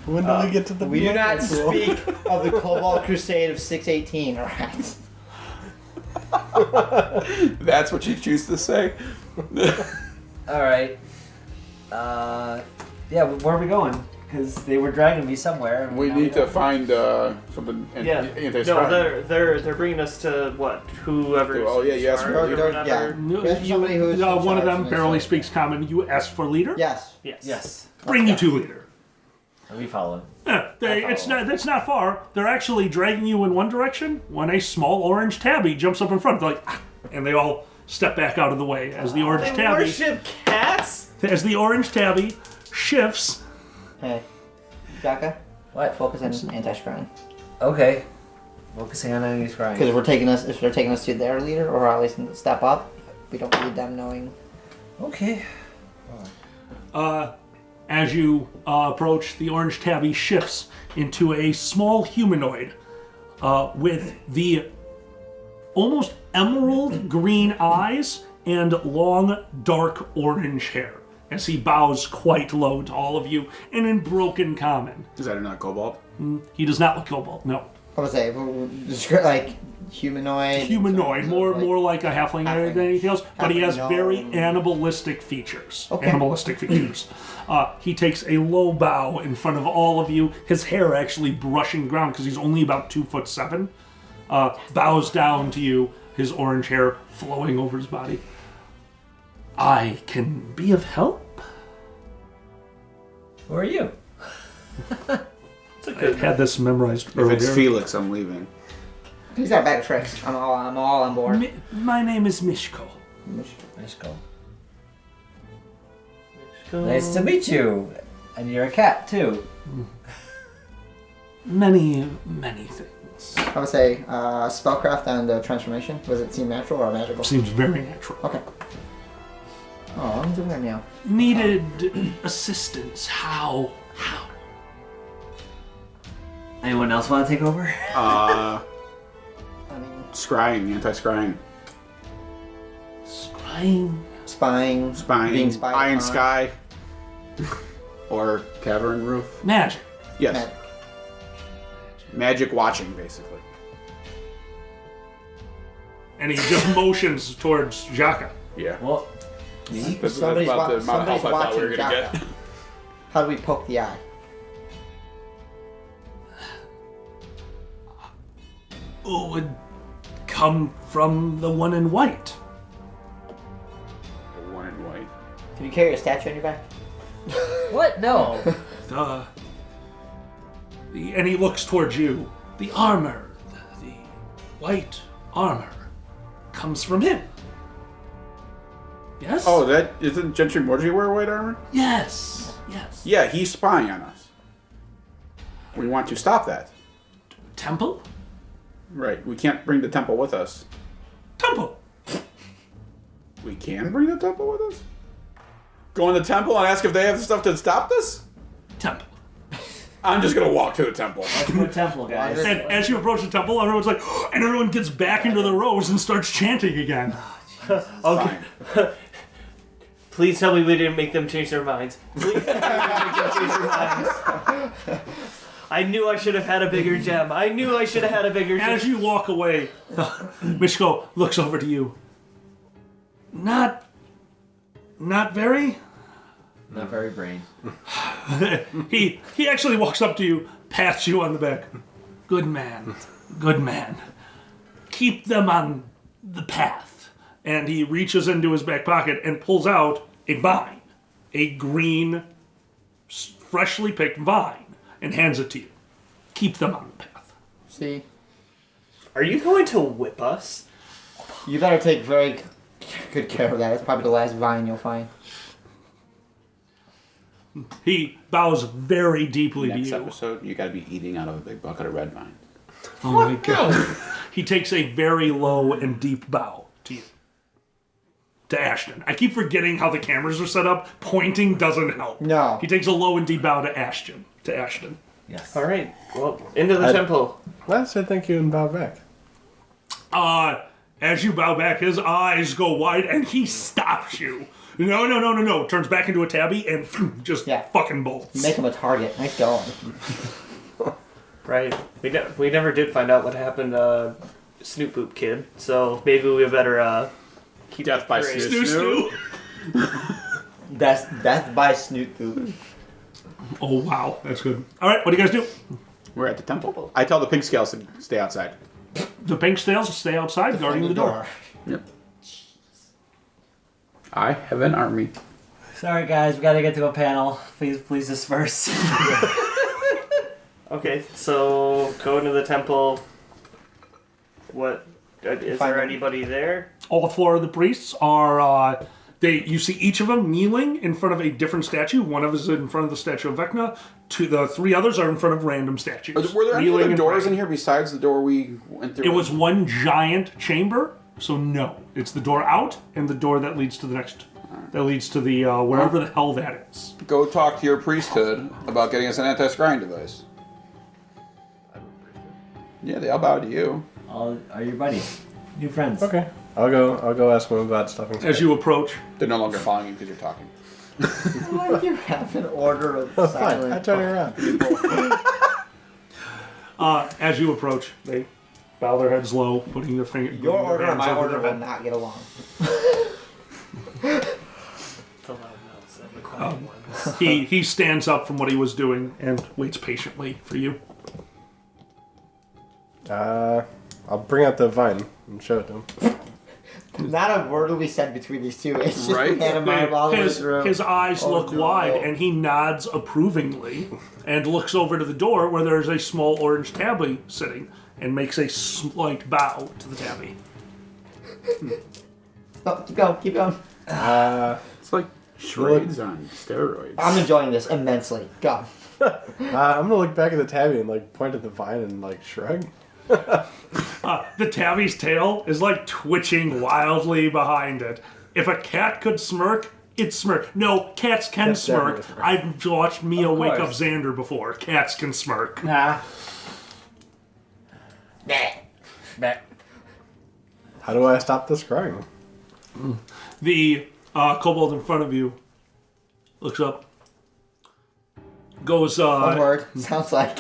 When do we get to the We do not school? speak of the Cobalt Crusade of 618, alright? That's what you choose to say. All right. Yeah, where are we going? Because they were dragging me somewhere. and We now need to don't. find something Yeah. anti-scribe. No, they're bringing us to what? Whoever. Oh, yeah, you asked for a leader. Yeah. There's somebody who's one of in them charge, barely and speaks common. You ask for leader. Yes. Yes. Yes. Bring you to leader. We follow him. Yeah, it's not far. They're actually dragging you in one direction when a small orange tabby jumps up in front. They're like, "Ah," and they all step back out of the way as the orange They tabby worship cats. shifts. Hey. Jaka? What? Focus on anti-scrying. Okay. Focusing on enemies crying. Because if they're taking us to their leader, or at least step up, we don't need them knowing. Okay. As you approach, the orange tabby shifts into a small humanoid with the almost emerald green eyes and long dark orange hair as he bows quite low to all of you and in broken common. Is that not cobalt? He does not look cobalt, no. I would say, like, humanoid. Humanoid, more like a halfling than anything else, but he has Halfling, very no. animalistic features. Okay. Animalistic features. He takes a low bow in front of all of you, his hair actually brushing the ground because he's only about 2'7". Bows down to you, his orange hair flowing over his body. I can be of help? Who are you? It's a I good. had this memorized If earlier. it's Felix, I'm leaving. He's got bag of tricks. I'm all on board. My name is Mishko. Nice go. Nice to meet you. And you're a cat too. Many things. I would say, spellcraft and transformation. Does it seem natural or magical? Seems very natural. Okay. Oh, I'm doing that now. Needed assistance. How? Anyone else want to take over? I mean, Scrying, anti-scrying. Scrying. Spying. Spying. Spying. Being spied Eye in upon. sky. Or cavern roof. Magic. Yes. Magic. Magic watching, basically. And he just motions towards Jaka. Yeah. Well, That's Somebody's about the amount of help I thought we were watching going to Jaka. get. How do we poke the eye? Who would come from the one in white? The one in white. Can you carry a statue on your back? what? No. And he looks towards you. The armor, the white armor, comes from him. Yes? Oh, that isn't Gentry Morgy wear white armor? Yes. Yes. Yeah, he's spying on us. We want to stop that. Temple? Right. We can't bring the temple with us. Temple. We can bring the temple with us? Go in the temple and ask if they have the stuff to stop this? Temple. I'm just gonna walk to the temple. Let's go temple, guys. And as you approach the temple, everyone's like, and everyone gets back into the rows and starts chanting again. Okay. Fine. Please tell me we didn't make them change their minds. Please tell me we didn't make them change their minds. I knew I should have had a bigger gem. I knew I should have had a bigger gem. As you walk away, Michiko looks over to you. Not very. Not very brain. He actually walks up to you, pats you on the back. Good man. Good man. Keep them on the path. And he reaches into his back pocket and pulls out a vine. A green, freshly picked vine. And hands it to you. Keep them on the path. See? Are you going to whip us? You better take very good care of that. It's probably the last vine you'll find. He bows very deeply Next to you. episode, you gotta be eating out of a big bucket of red vine. Oh my god. He takes a very low and deep bow to you. To Ashton. I keep forgetting how the cameras are set up. Pointing doesn't help. No. He takes a low and deep bow to Ashton. Yes. All right. Well, into the temple. I said thank you and bow back. As you bow back, his eyes go wide and he stops you. No. Turns back into a tabby and just fucking bolts. Make him a target. Nice going. Right. We never did find out what happened to Snoop Boop Kid, so maybe we better keep Death by parade. Snoo. That's death by Snoot Boop. Oh, wow. That's good. All right, what do you guys do? We're at the temple. I tell the pink scales to stay outside. The pink snails stay outside, guarding the door. Yep. I have an army. Sorry, guys. We gotta get to a panel. Please disperse. Okay, so go into the temple. What? Is Find there them. anybody there? All four of the priests are, you see each of them kneeling in front of a different statue. One of them is in front of the statue of Vecna. The three others are in front of random statues. Were there any kneeling other and doors praying. in here besides the door we went through? It was one giant chamber, so no. It's the door out and the door that leads to the next, that leads to the, wherever the hell that is. Go talk to your priesthood about getting us an anti-scrying device. Yeah, they all bow to you. All are your buddies, new friends. Okay. I'll go ask him about stuffing. As you approach, They're no longer following you because you're talking. Why do you have an order of Fine. silence? I turn around. as you approach, they bow their heads low, putting their finger. Your putting their order and hands my over order their will head. not get along. The loud mouths and the quiet ones. He stands up from what he was doing and waits patiently for you. I'll bring out the vine and show it to him. Not a word will be said between these two. It's just Right? pantomime all the way His, through. his eyes Oh, look no. wide and he nods approvingly and looks over to the door where there's a small orange tabby sitting and makes a slight bow to the tabby. Oh, keep going, keep going. It's like charades on steroids. I'm enjoying this immensely. Go. I'm gonna look back at the tabby and like point at the vine and like shrug. The tabby's tail is like twitching wildly behind it. If a cat could smirk, it'd smirk. No, cats can Cats smirk. definitely smirk. I've watched Mia wake up course. Xander before. Cats can smirk. Nah. Nah. Back. How do I stop this crying? The kobold in front of you looks up, goes One word. Sounds like.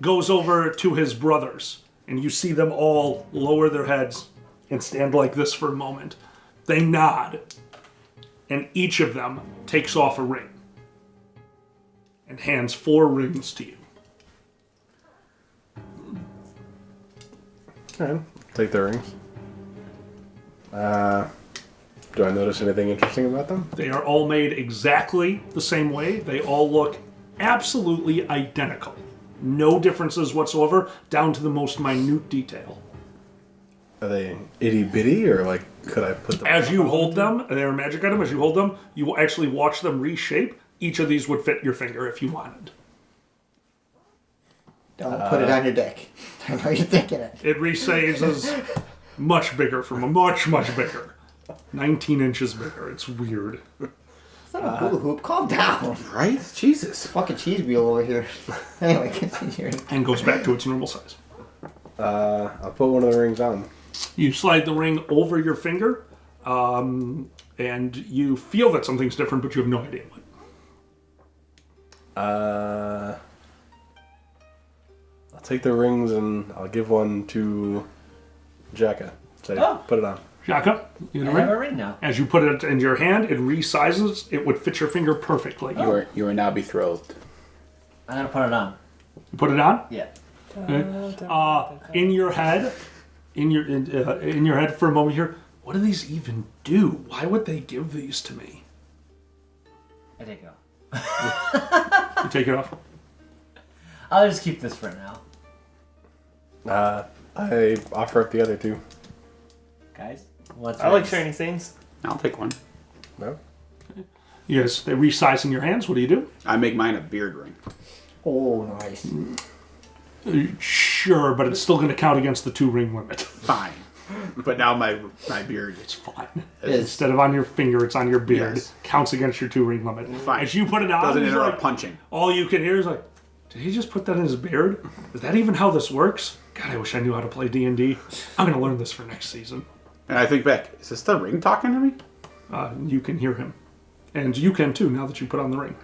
goes over to his brothers, and you see them all lower their heads and stand like this for a moment. They nod, and each of them takes off a ring and hands 4 rings to you. Alright, take the rings. Do I notice anything interesting about them? They are all made exactly the same way. They all look absolutely identical. No differences whatsoever, down to the most minute detail. Are they itty bitty, or like could I put them? As you hold them, they're a magic item. As you hold them, you will actually watch them reshape. Each of these would fit your finger if you wanted. Don't put it on your dick. I know you're thinking it. It resizes much bigger from a much bigger. 19 inches bigger. It's weird. It's not a hula hoop. Calm down. Right? Jesus. Fucking cheese wheel over here. Anyway, continue. And goes back to its normal size. I'll put one of the rings on. You slide the ring over your finger, and you feel that something's different, but you have no idea what. I'll take the rings and I'll give one to Jacka. Say, put it on. Shaka, you I have have a a ring? ring now. As you put it in your hand, it resizes. It would fit your finger perfectly. You are now betrothed. I'm gonna put it on. You put it on. Yeah. Okay. In your head, in your head for a moment here. What do these even do? Why would they give these to me? I take it off. You take it off. I'll just keep this for now. I offer up the other 2. Guys, what's I like next? shiny things. I'll take one. No. Yes, they resize in your hands. What do you do? I make mine a beard ring. Oh, nice. Sure, but it's still going to count against the 2 ring limit. Fine. But now my beard It's fine. Is- Instead of on your finger, it's on your beard. Yes. Counts against your 2 ring limit. Fine. As you put it on, doesn't he's interrupt like, punching. all you can hear is like, did he just put that in his beard? Is that even how this works? God, I wish I knew how to play D&D. I'm going to learn this for next season. And I think back, is this the ring talking to me? You can hear him. And you can too, now that you put on the ring.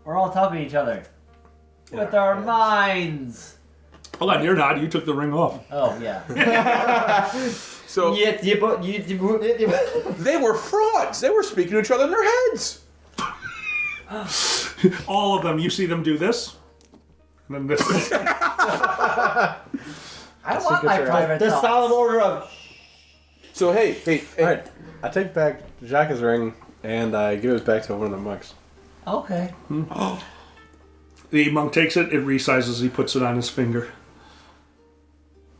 We're all talking to each other. With our minds. Hold on, you're not. You took the ring off. Oh, yeah. So You they were frauds. They were speaking to each other in their heads. All of them. You see them do this. And then this. I want my secrets are private The thoughts. solemn order of. So hey. Alright, I take back Jacka's ring and I give it back to one of the monks. Okay. The monk takes it, it resizes, he puts it on his finger.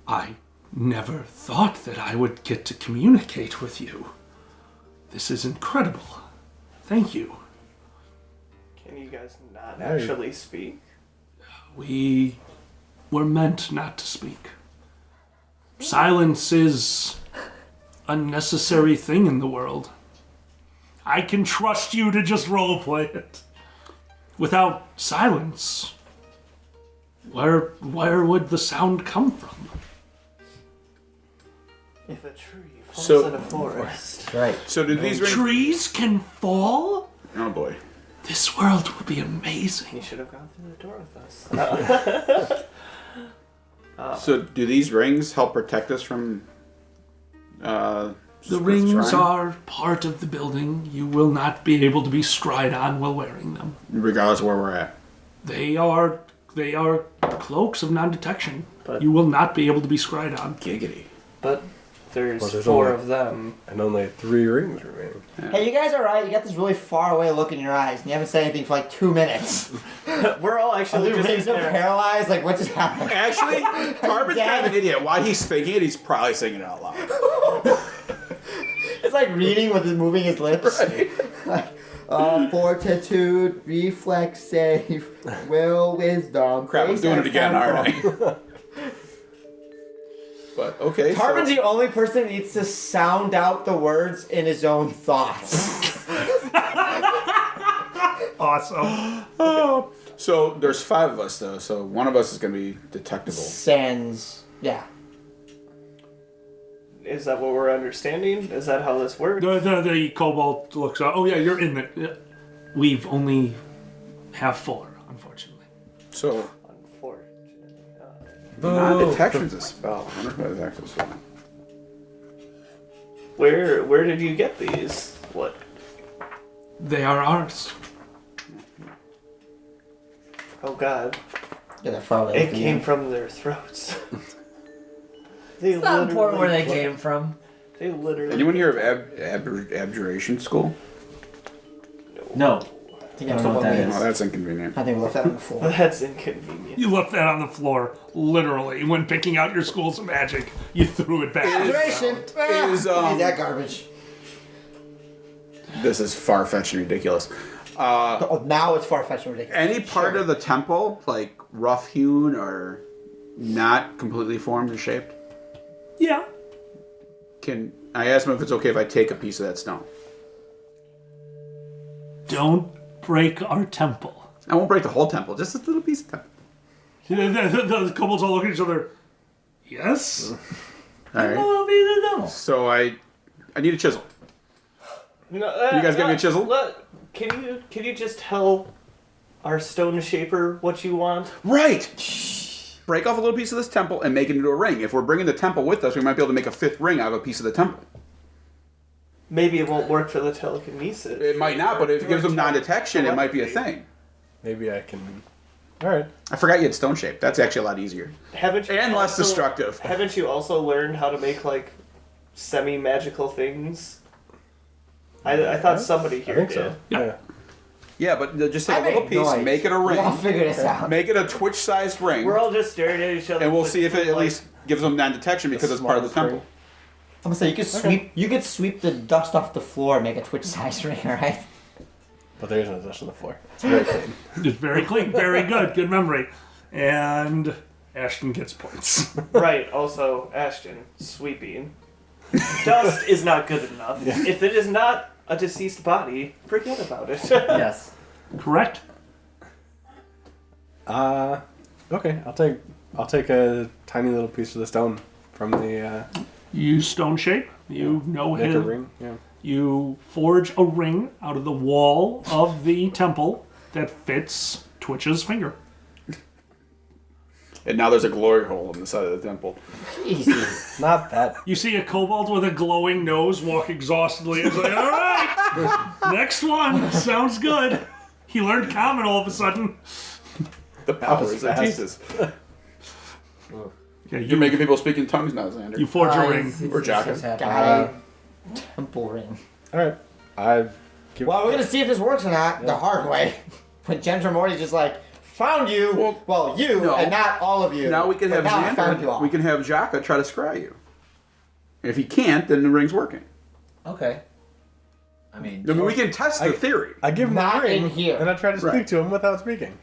I never thought that I would get to communicate with you. This is incredible. Thank you. Can you guys not Hey. actually speak? We were meant not to speak. Silence is a necessary thing in the world. I can trust you to just roleplay it. Without silence, where would the sound come from? If a tree falls So- in a forest. Right. So do these rings? Trees can fall? Oh boy. This world will be amazing. You should have gone through the door with us. So do these rings help protect us from? The rings are part of the building. You will not be able to be scryed on while wearing them. regardless of where we're at. They are cloaks of non-detection. But- You will not be able to be scryed on. Giggity. But there's Well, there's 4 only- of them. And only 3 rings remaining. Hey, you guys alright? You got this really far away look in your eyes, and you haven't said anything for like 2 minutes. We're all Are actually the just rings in are there. paralyzed? Like, what just happened? Actually, Carbon's kind of an idiot. While he's thinking it, he's probably saying it out loud. It's like reading with moving his lips. Like, fortitude, reflex save, will, wisdom. Crap, I'm grace, doing it and again, aren't temple. I? But okay. Carbon's So, the only person that needs to sound out the words in his own thoughts. Awesome. so there's 5 of us though. So one of us is gonna be detectable. Sans, yeah. Is that what we're understanding? Is that how this works? The kobold looks up. Oh yeah, you're in the. We've only have 4, unfortunately. So, Unfortunately. non-detection's a spell. I wonder if that is actually a spell. Where did you get these? What? They are ours. Oh God! Yeah, they're far away. It came from their throats. They It's not important where they literally- came from. They literally. Anyone hear of abjuration school? No. I think I I don't know what that mean. is. Oh, that's inconvenient. I think we left that on the floor. That's inconvenient. You left that on the floor, literally. When picking out your schools of magic, you threw it back. Observation. Is, Need that garbage. This is far-fetched and ridiculous. Oh, now it's far-fetched and ridiculous. Any part of the temple, like rough-hewn or not completely formed and shaped, Yeah. I asked him if it's okay if I take a piece of that stone. Don't break our temple. I won't break the whole temple, just a little piece of temple. The kobolds all look at each other. Yes? All right. Well, maybe they don't. So I need a chisel. You guys give me a chisel? Can you just tell our stone shaper what you want? Right! Break off a little piece of this temple and make it into a ring. If we're bringing the temple with us, we might be able to make a 5th ring out of a piece of the temple. Maybe it won't work for the telekinesis. It might not, but if it gives them non-detection, it might be a thing. Maybe I can. All right. I forgot you had stone shape. That's actually a lot easier. Haven't you And less also- destructive. Haven't you also learned how to make like semi-magical things? I thought somebody I here think did. so. Yeah. Yeah, but just take I a little make piece, noise. make it a We all ring, figure this out. make it a Twitch-sized ring, We're all just staring at each other. and we'll with- see if it at like, least gives them non-detection because it's part of the smallest temple. I'm gonna say you could sweep. You could sweep the dust off the floor and make a Twitch-sized ring. All right. But there is no dust on the floor. It's very clean. It's very clean. Very good. Good memory. And Ashton gets points. Right. Also, Ashton sweeping. Dust is not good enough. If it is not a deceased body, forget about it. Yes. Correct? Okay. I'll take a tiny little piece of the stone from the You stone shape. You know make a him. ring. Yeah. You forge a ring out of the wall of the temple that fits Twitch's finger. And now there's a glory hole in the side of the temple. Easy. Not that. You see a kobold with a glowing nose walk exhaustedly. It's like, all right, next one. Sounds good. He learned common all of a sudden. The powers of fast. Jesus. Yeah, You're making people speak in tongues now, Xander. you forge a ring. Or Jaka. Got a temple ring. All right. I give. Well, we're gonna see if this works or not the hard way. When James or Morty just like found you, well, you no. and not all of you. Now we can but have now I found you all. Xander. We can have Jaka try to scry you. If he can't, then the ring's working. Okay. I mean, I mean, we can test the theory. I give him Not the ring, in here. and I try to speak Right. to him without speaking.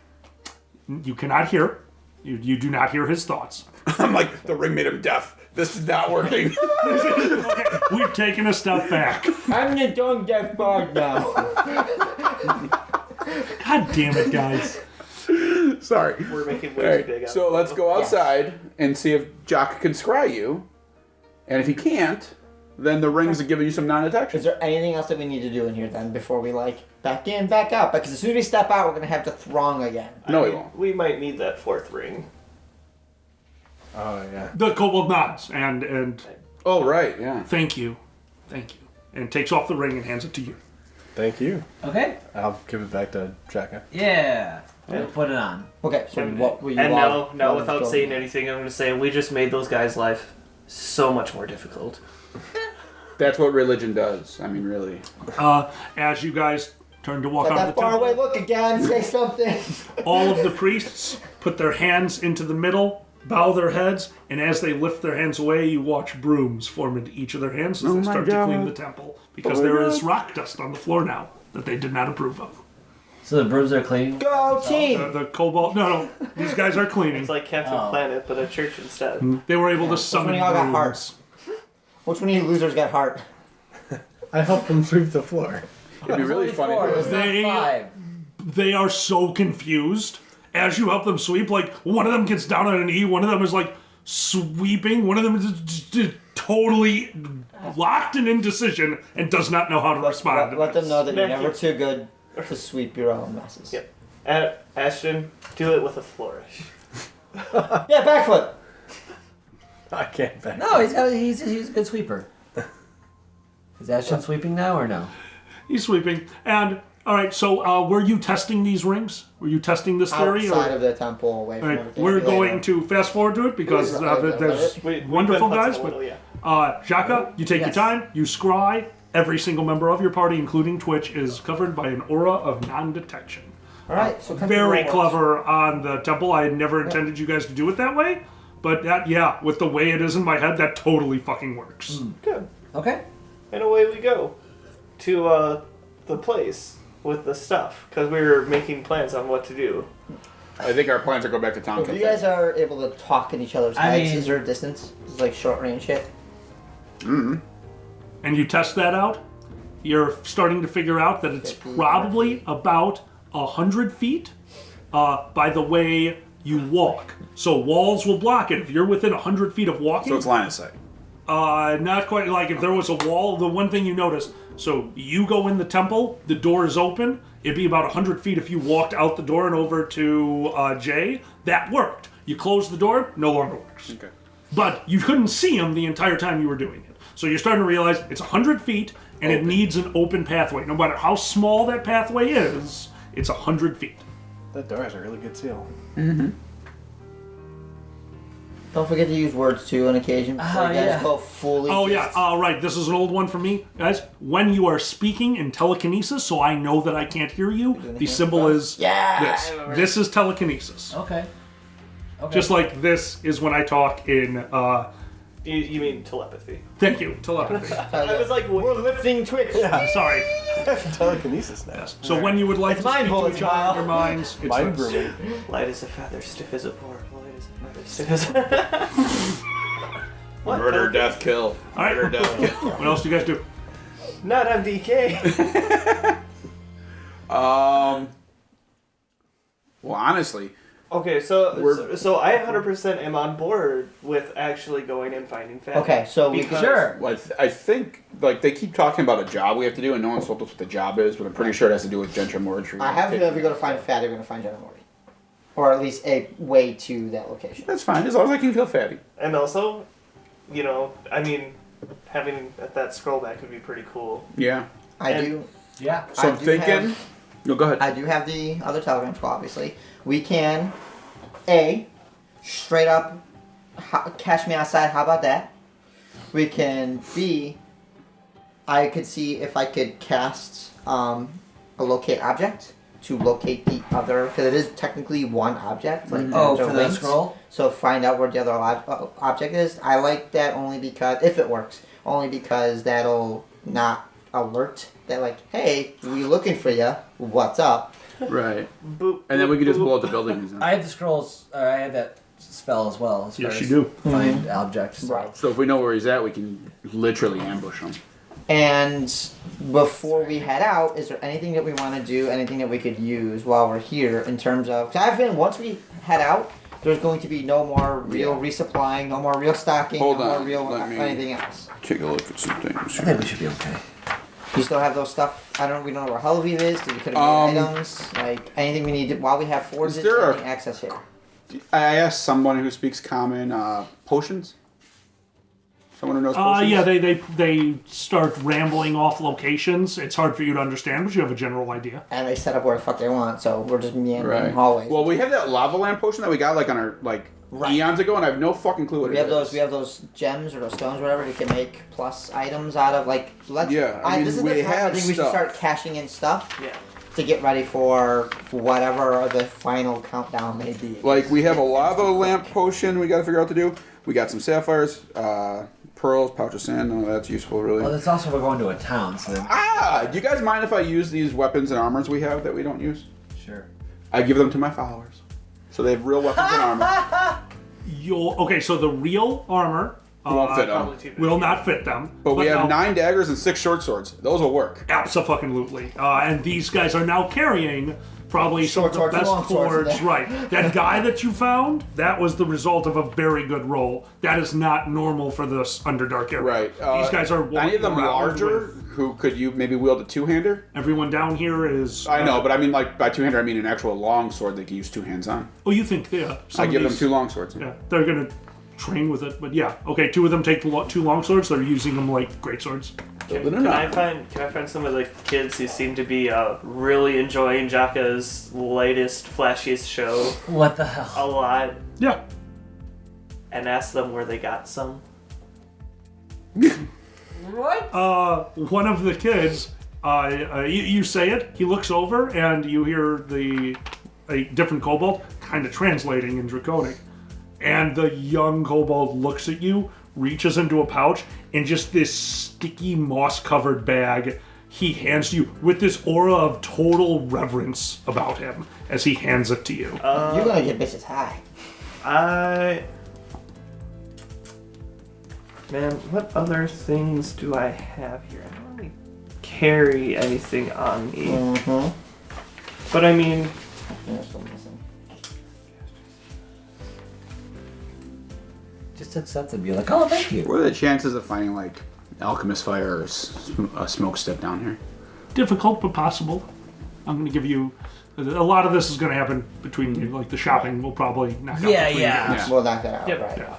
You cannot hear. You do not hear his thoughts. I'm like, the ring made him deaf. This is not working. Okay, we've taken a step back. I'm the tongue deaf bard now. God damn it, guys. Sorry. We're making way All too right, big. out so of let's it. go outside and see if Jaka can scry you. And if he can't, then the rings are giving you some non-detection. Is there anything else that we need to do in here then before we like back in, back out? Because as soon as we step out, we're gonna have to throng again. No, I he mean, won't. We might need that 4th ring. Oh yeah. The kobold nods and Oh, right, yeah. thank you, and takes off the ring and hands it to you. Thank you. okay. I'll give it back to Jaka. Yeah. We'll put it on. Okay, so what were you? And all- now what without was saying going- anything, I'm going to say we just made those guys' life so much more difficult. That's what religion does. I mean, really. As you guys turn to walk Got out of that the far temple, away look again. Say something. all of the priests put their hands into the middle, bow their heads, and as they lift their hands away, you watch brooms form into each of their hands as Oh they my start to clean God. the temple. Because Oh my there is God. rock dust on the floor now that they did not approve of. So the brooms are clean. Go team. The kobold, no, these guys are cleaning. It's like Captain Oh. Planet, but a church instead. They were able to That's when summon y'all got brooms. hearts. Which one of you losers got heart? I helped him sweep the floor. It'd be really funny. Four, if it's it not They- 5. They are so confused. As you help them sweep, like, one of them gets down on a knee, one of them is like sweeping, one of them is totally locked in indecision and does not know how to respond. Let them know that you're Thank never you. too good to sweep your own messes. Yep. Ashton, do it with a flourish. Yeah, backflip. I can't back. No, he's a good sweeper. Is Ashton sweeping now or no? He's sweeping. And, all right, so were you testing these rings? Were you testing this theory? Outside of the temple, away All from right, everything. we're Later. going to fast forward to it because there's We've wonderful been guys. putzing a little, But Jaka, you take your Yes. time, you scry. Every single member of your party, including Twitch, is covered by an aura of non-detection. All right, so Very clever on the temple. I had never intended you guys to do it that way, but that, with the way it is in my head, that totally fucking works. Good. Okay. And away we go to the place with the stuff because we were making plans on what to do. I think our plans are go back to town. If you guys are able to talk in each other's I heads, mean- is there a distance? It's like short range shit. And you test that out, you're starting to figure out that it's 50, probably about 100 feet by the way you walk. So walls will block it. If you're within 100 feet of walking, So it's line of sight. not quite. Like if there was a wall, the one thing you notice, so you go in the temple, the door is open, it'd be about 100 feet if you walked out the door and over to Jay. That worked. You close the door, no longer works. Okay. But you couldn't see him the entire time you were doing it. So you're starting to realize it's 100 feet and it needs an open pathway. No matter how small that pathway is, it's 100 feet. That door has a really good seal. Don't forget to use words too on occasion before you guys yeah. go fully. Oh, yeah. just- Right. This is an old one for me. Guys, when you are speaking in telekinesis, so I know that I can't hear you, the symbol is Yeah, this. This is telekinesis. Okay. Just like this is when I talk in, You mean telepathy? thank you, telepathy. I was like, we're lifting Twitch. Sorry. Telekinesis now. So when you would like It's to mind speak to bullets, each other in Kyle. your minds, it's Mind this. grooming. light as a feather, stiff as a board. Light as a feather, stiff as a... What? Murder, death, kill. All right. Murder, death, kill. What else do you guys do? Not on DK. Well, honestly, Okay, so I 100% am on board with actually going and finding Fat. Okay, so we Because- Sure. well, I think like they keep talking about a job we have to do, and no one's told us what the job is. But I'm pretty sure it has to do with Gentrimortry. I have to know if you're going to find Fatty, you're going to find Jenna Morty. Or at least a way to that location. That's fine as long as I can kill Fatty. And also, you know, I mean, having that scroll back would be pretty cool. Yeah. I And- do. Yeah. So I I'm do thinking. have- No, go ahead. I do have the other Telegram scroll, obviously. We can, straight up catch me outside. How about that? We can, I could see if I could cast a locate object to locate the other, because it is technically one object. Like Oh, there's a for the link. scroll? So find out where the other object is. I like that only because, if it works, only because that'll not alert that like, hey, we looking for you. What's up? Right. Boop. And then we could just boop, blow up the buildings. I have the scrolls, or I have that spell as well. As Yes, far you as do. Find objects. so- Right. So if we know where he's at, we can literally ambush him. And before we head out, is there anything that we want to do, anything that we could use while we're here in terms of... Cause I have been, once we head out, there's going to be no more real resupplying, no more real stocking, Hold no more on, real let me- anything else. Take a look at some things. I think we should be okay. You still have those stuff? We don't know where Hellweave is. Did you could have made items? Like, anything we need to, while we have forges there and access here. I asked someone who speaks common potions. Someone who knows potions. Yeah, they start rambling off locations. It's hard for you to understand, but you have a general idea. And they set up where the fuck they want, so we're just meandering Right. hallways. Well, we have that lava lamp potion that we got like on our Right. eons ago, and I have no fucking clue what We it have is. those. We have those gems or those stones, or whatever. We can make plus items out of. Like, let's. Yeah, I mean, this is we the time I have think we should stuff. start cashing in stuff Yeah. to get ready for whatever the final countdown may be. Like we have a lava lamp potion we got to figure out to do. We got some sapphires, pearls, pouch of sand. None of that's useful really. Well, that's also we're going to a town, so then, Do you guys mind if I use these weapons and armors we have that we don't use? sure. I give them to my followers, so they have real weapons and armor. Okay, so the real armor Won't fit them. Probably too big. will not fit them. But we have now- 9 daggers and 6 short swords. Those will work. Abso-fucking-lutely. And these guys are now carrying probably some of Short the swords and long best swords in swords. there. Right. That guy that you found, that was the result of a very good roll. That is not normal for this Underdark area. Right. These guys are any of them walking around larger? with- Who could you maybe wield a two-hander? Everyone down here is... I know, but I mean, like, by two-hander, I mean an actual long sword they can use 2 hands on. Oh, you think, yeah. I give them 2 long swords. Yeah, they're going to train with it. But yeah, okay, 2 of them take the 2 long swords. They're using them like great swords. Can I find some of the kids who seem to be really enjoying Jaka's latest, flashiest show What the hell? a lot, Yeah. and ask them where they got some? What? One of the kids, you say it, he looks over, and you hear a different kobold kind of translating in Draconic. And the young kobold looks at you, reaches into a pouch, and just this sticky, moss-covered bag he hands to you with this aura of total reverence about him as he hands it to you. You're gonna get bitches high. Man, what other things do I have here? I don't really carry anything on me. Mm-hmm. But I mean, You're still missing. Just accept and be like, oh, thank you. What are the chances of finding, like, alchemist fire or a smoke stick down here? Difficult, but possible. I'm going to give you... A lot of this is going to happen between you. Like, the shopping will probably knock out Yeah, between yeah. games. We'll knock that out, Yep. right? Yeah.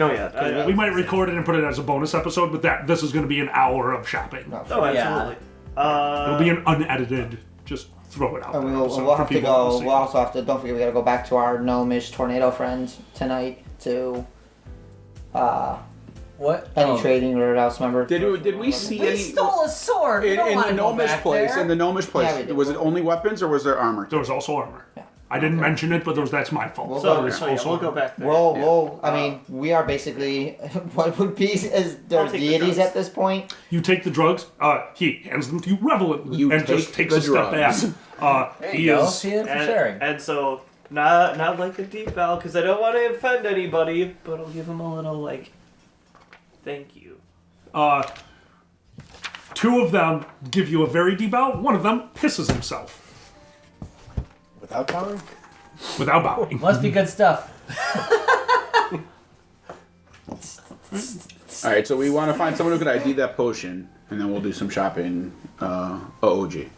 oh yeah, We might record it and put it as a bonus episode, but this is going to be an hour of shopping. No. Oh, Yeah. absolutely. It'll be an unedited, just throw it out And there. we'll episode for have to people go. see. We'll also have to. Don't forget, we gotta go back to our gnomish tornado friends tonight to What? any Oh. trading or else. Remember? Did we see We any... stole a sword. We don't in want the to go gnomish back place, there. in the gnomish place, Yeah, we did. was it only weapons or was there armor? There was also armor. Yeah. I didn't mention it, but that's my fault. We'll So, go- There's so yeah, also we'll go armor. back there. Whoa. I mean, we are basically what would be as their I'll take the deities drugs. at this point. You take the drugs. He hands them to you reverently, You and just take takes the a step drugs. back. There He you go. is. See it for sharing. And so, not like a deep bow, because I don't want to offend anybody, but I'll give him a little, like, thank you. 2 of them give you a very deep bow. One of them pisses himself Without bowing? without bowing. Must be good stuff. Alright, so we want to find someone who could ID that potion, and then we'll do some shopping, OOG.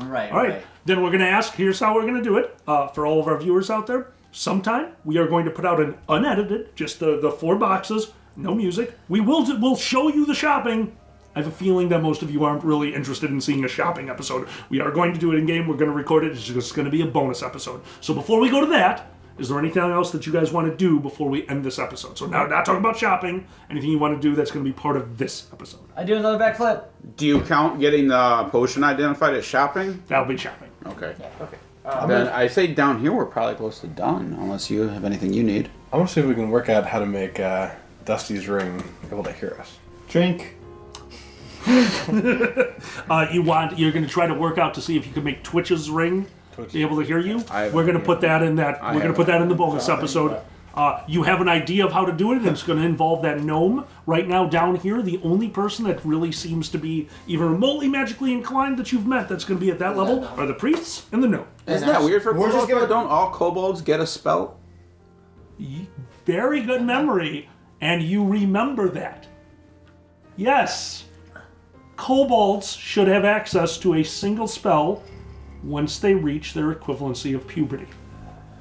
Right. All right, then we're going to ask, here's how we're going to do it. For all of our viewers out there, sometime we are going to put out an unedited, just the 4 boxes, no music. We'll show you the shopping. I have a feeling that most of you aren't really interested in seeing a shopping episode. We are going to do it in game. We're going to record it. It's just going to be a bonus episode. So before we go to that, is there anything else that you guys want to do before we end this episode? So now, not talking about shopping. Anything you want to do that's going to be part of this episode? I do another backflip. Do you count getting the potion identified as shopping? That'll be shopping. Okay. Okay. Then I say down here we're probably close to done, unless you have anything you need. I want to see if we can work out how to make Dusty's ring able to hear us. Drink. You're going to try to work out to see if you can make Twitch's ring be able to hear you. We're going to put that in that. We're going to put that in the bonus episode. You have an idea of how to do it, and it's going to involve that gnome. Right now, down here, the only person that really seems to be even remotely magically inclined that you've met that's going to be at that level are the priests and the gnome. Isn't that weird for We're just kobolds? gonna- Don't all kobolds get a spell? Very good memory, and you remember that. Yes. Kobolds should have access to a single spell once they reach their equivalency of puberty.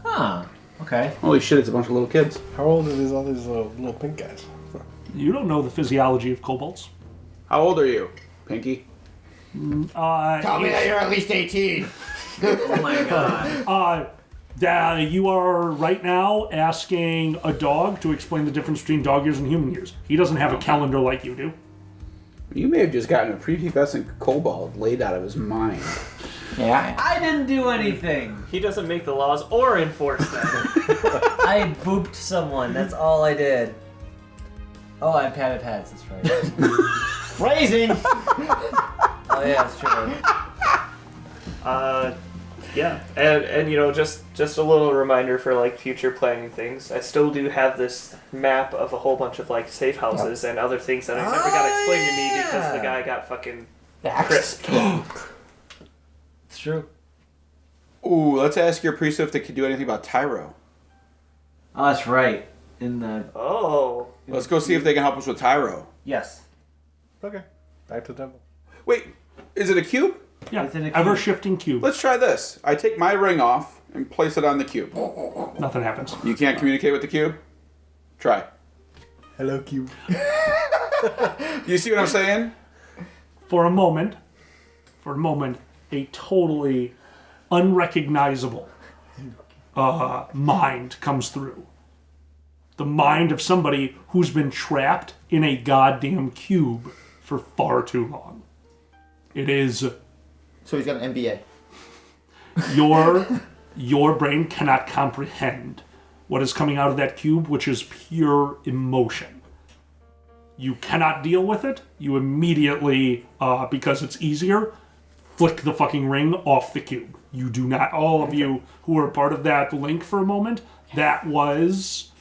Huh. Okay. Holy shit, it's a bunch of little kids. How old are all these little pink guys? You don't know the physiology of kobolds. How old are you, Pinky? Tell me that you're at least 18. Oh my god. You are right now asking a dog to explain the difference between dog years and human years. He doesn't have a calendar like you do. You may have just gotten a prepubescent kobold laid out of his mind. Yeah. I didn't do anything. He doesn't make the laws or enforce them. I booped someone. That's all I did. Oh, I patted heads. That's right. Phrasing. Oh yeah, that's true. Yeah, and just a little reminder for like future planning things. I still do have this map of a whole bunch of like safe houses and other things that I never got explained to me because the guy got fucking crisped. It's true. Ooh, let's ask your priest if they can do anything about Tyro. Oh, that's right. In the Let's go see if they can help us with Tyro. yes. Okay. Back to the temple. Wait, is it a cube? Yeah, It's in a cube. ever-shifting cube. Let's try this. I take my ring off and place it on the cube. Nothing happens. You can't communicate with the cube? Try. Hello, cube. You see what I'm saying? For a moment, a totally unrecognizable mind comes through. The mind of somebody who's been trapped in a goddamn cube for far too long. It is So he's got an MBA. your brain cannot comprehend what is coming out of that cube, which is pure emotion. You cannot deal with it. You immediately, because it's easier, flick the fucking ring off the cube. You do not, all of you who were part of that link for a moment, that was...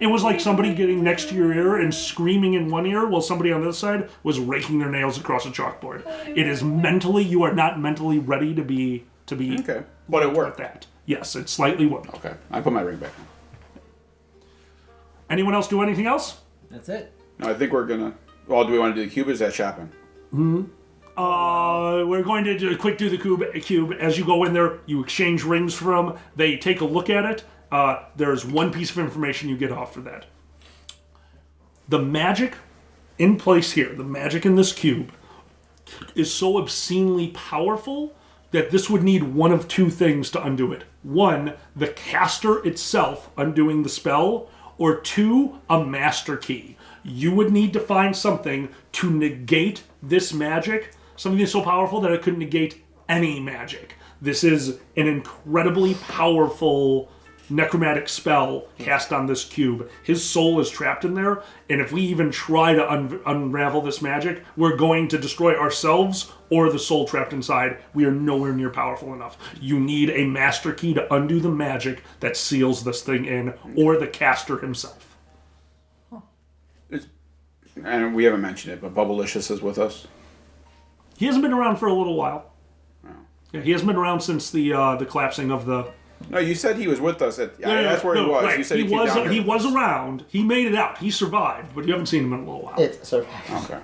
it was like somebody getting next to your ear and screaming in one ear while somebody on the other side was raking their nails across a chalkboard. It is mentally, you are not mentally ready to be Okay. But it worked. that. Yes, it slightly worked. Okay. I put my ring back on. Anyone else do anything else? That's it. No, I think we're gonna... Well, do we want to do the cube or is that shopping? We're going to do the cube. As you go in there, you exchange rings for them. They take a look at it. There's one piece of information you get off for that. The magic in place here, the magic in this cube, is so obscenely powerful that this would need one of two things to undo it. One, the caster itself undoing the spell, or two, a master key. You would need to find something to negate this magic, something that's so powerful that it could negate any magic. This is an incredibly powerful necromantic spell cast on this cube. His soul is trapped in there, and if we even try to unravel this magic, we're going to destroy ourselves or the soul trapped inside. We are nowhere near powerful enough. You need a master key to undo the magic that seals this thing in, or the caster himself. And we haven't mentioned it, but Bubblicious is with us. He hasn't been around for a little while. Yeah, he hasn't been around since the collapsing of the... No, you said he was with us. That's where he was. Right. You said he came was. down He here. was around. He made it out. He survived, but you haven't seen him in a little while. It's survival. Okay.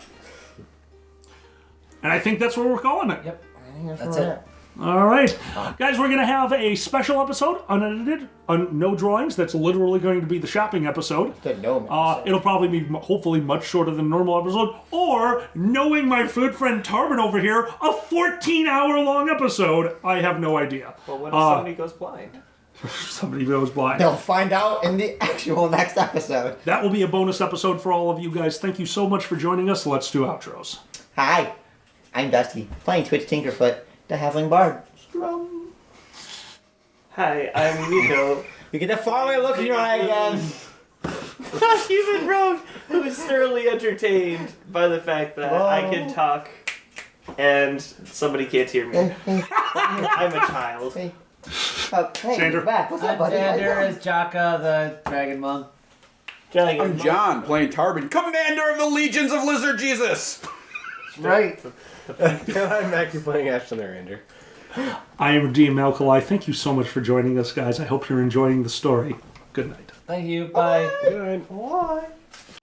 And I think that's what we're calling it. Yep. That's That's where it. All right, guys, we're gonna have a special episode, unedited, no drawings. That's literally going to be the shopping episode. The gnome episode. It'll probably be hopefully much shorter than normal episode, or knowing my good friend Tarbin over here, a 14-hour long episode. I have no idea. Well, what if somebody goes blind? Somebody goes blind. They'll find out in the actual next episode. That will be a bonus episode for all of you guys. Thank you so much for joining us. Let's do outros. Hi, I'm Dusty, playing Twitch Tinkerfoot, the Halfling Bard. Hi, I'm Nico. You get that faraway look in your eye again. A human rogue who is thoroughly entertained by the fact that I can talk and somebody can't hear me. I'm a child. Hey. Oh, hey, Xander. you're back. What's up, buddy? Xander is Jaka, the dragon monk. I'm John, playing Tarbin, Commander of the Legions of Lizard Jesus. Right. And I'm Mackie playing Ashton the Ranger. I am DM Alkali. Thank you so much for joining us, guys. I hope you're enjoying the story. Good night. Thank you. Bye. Good night. Why?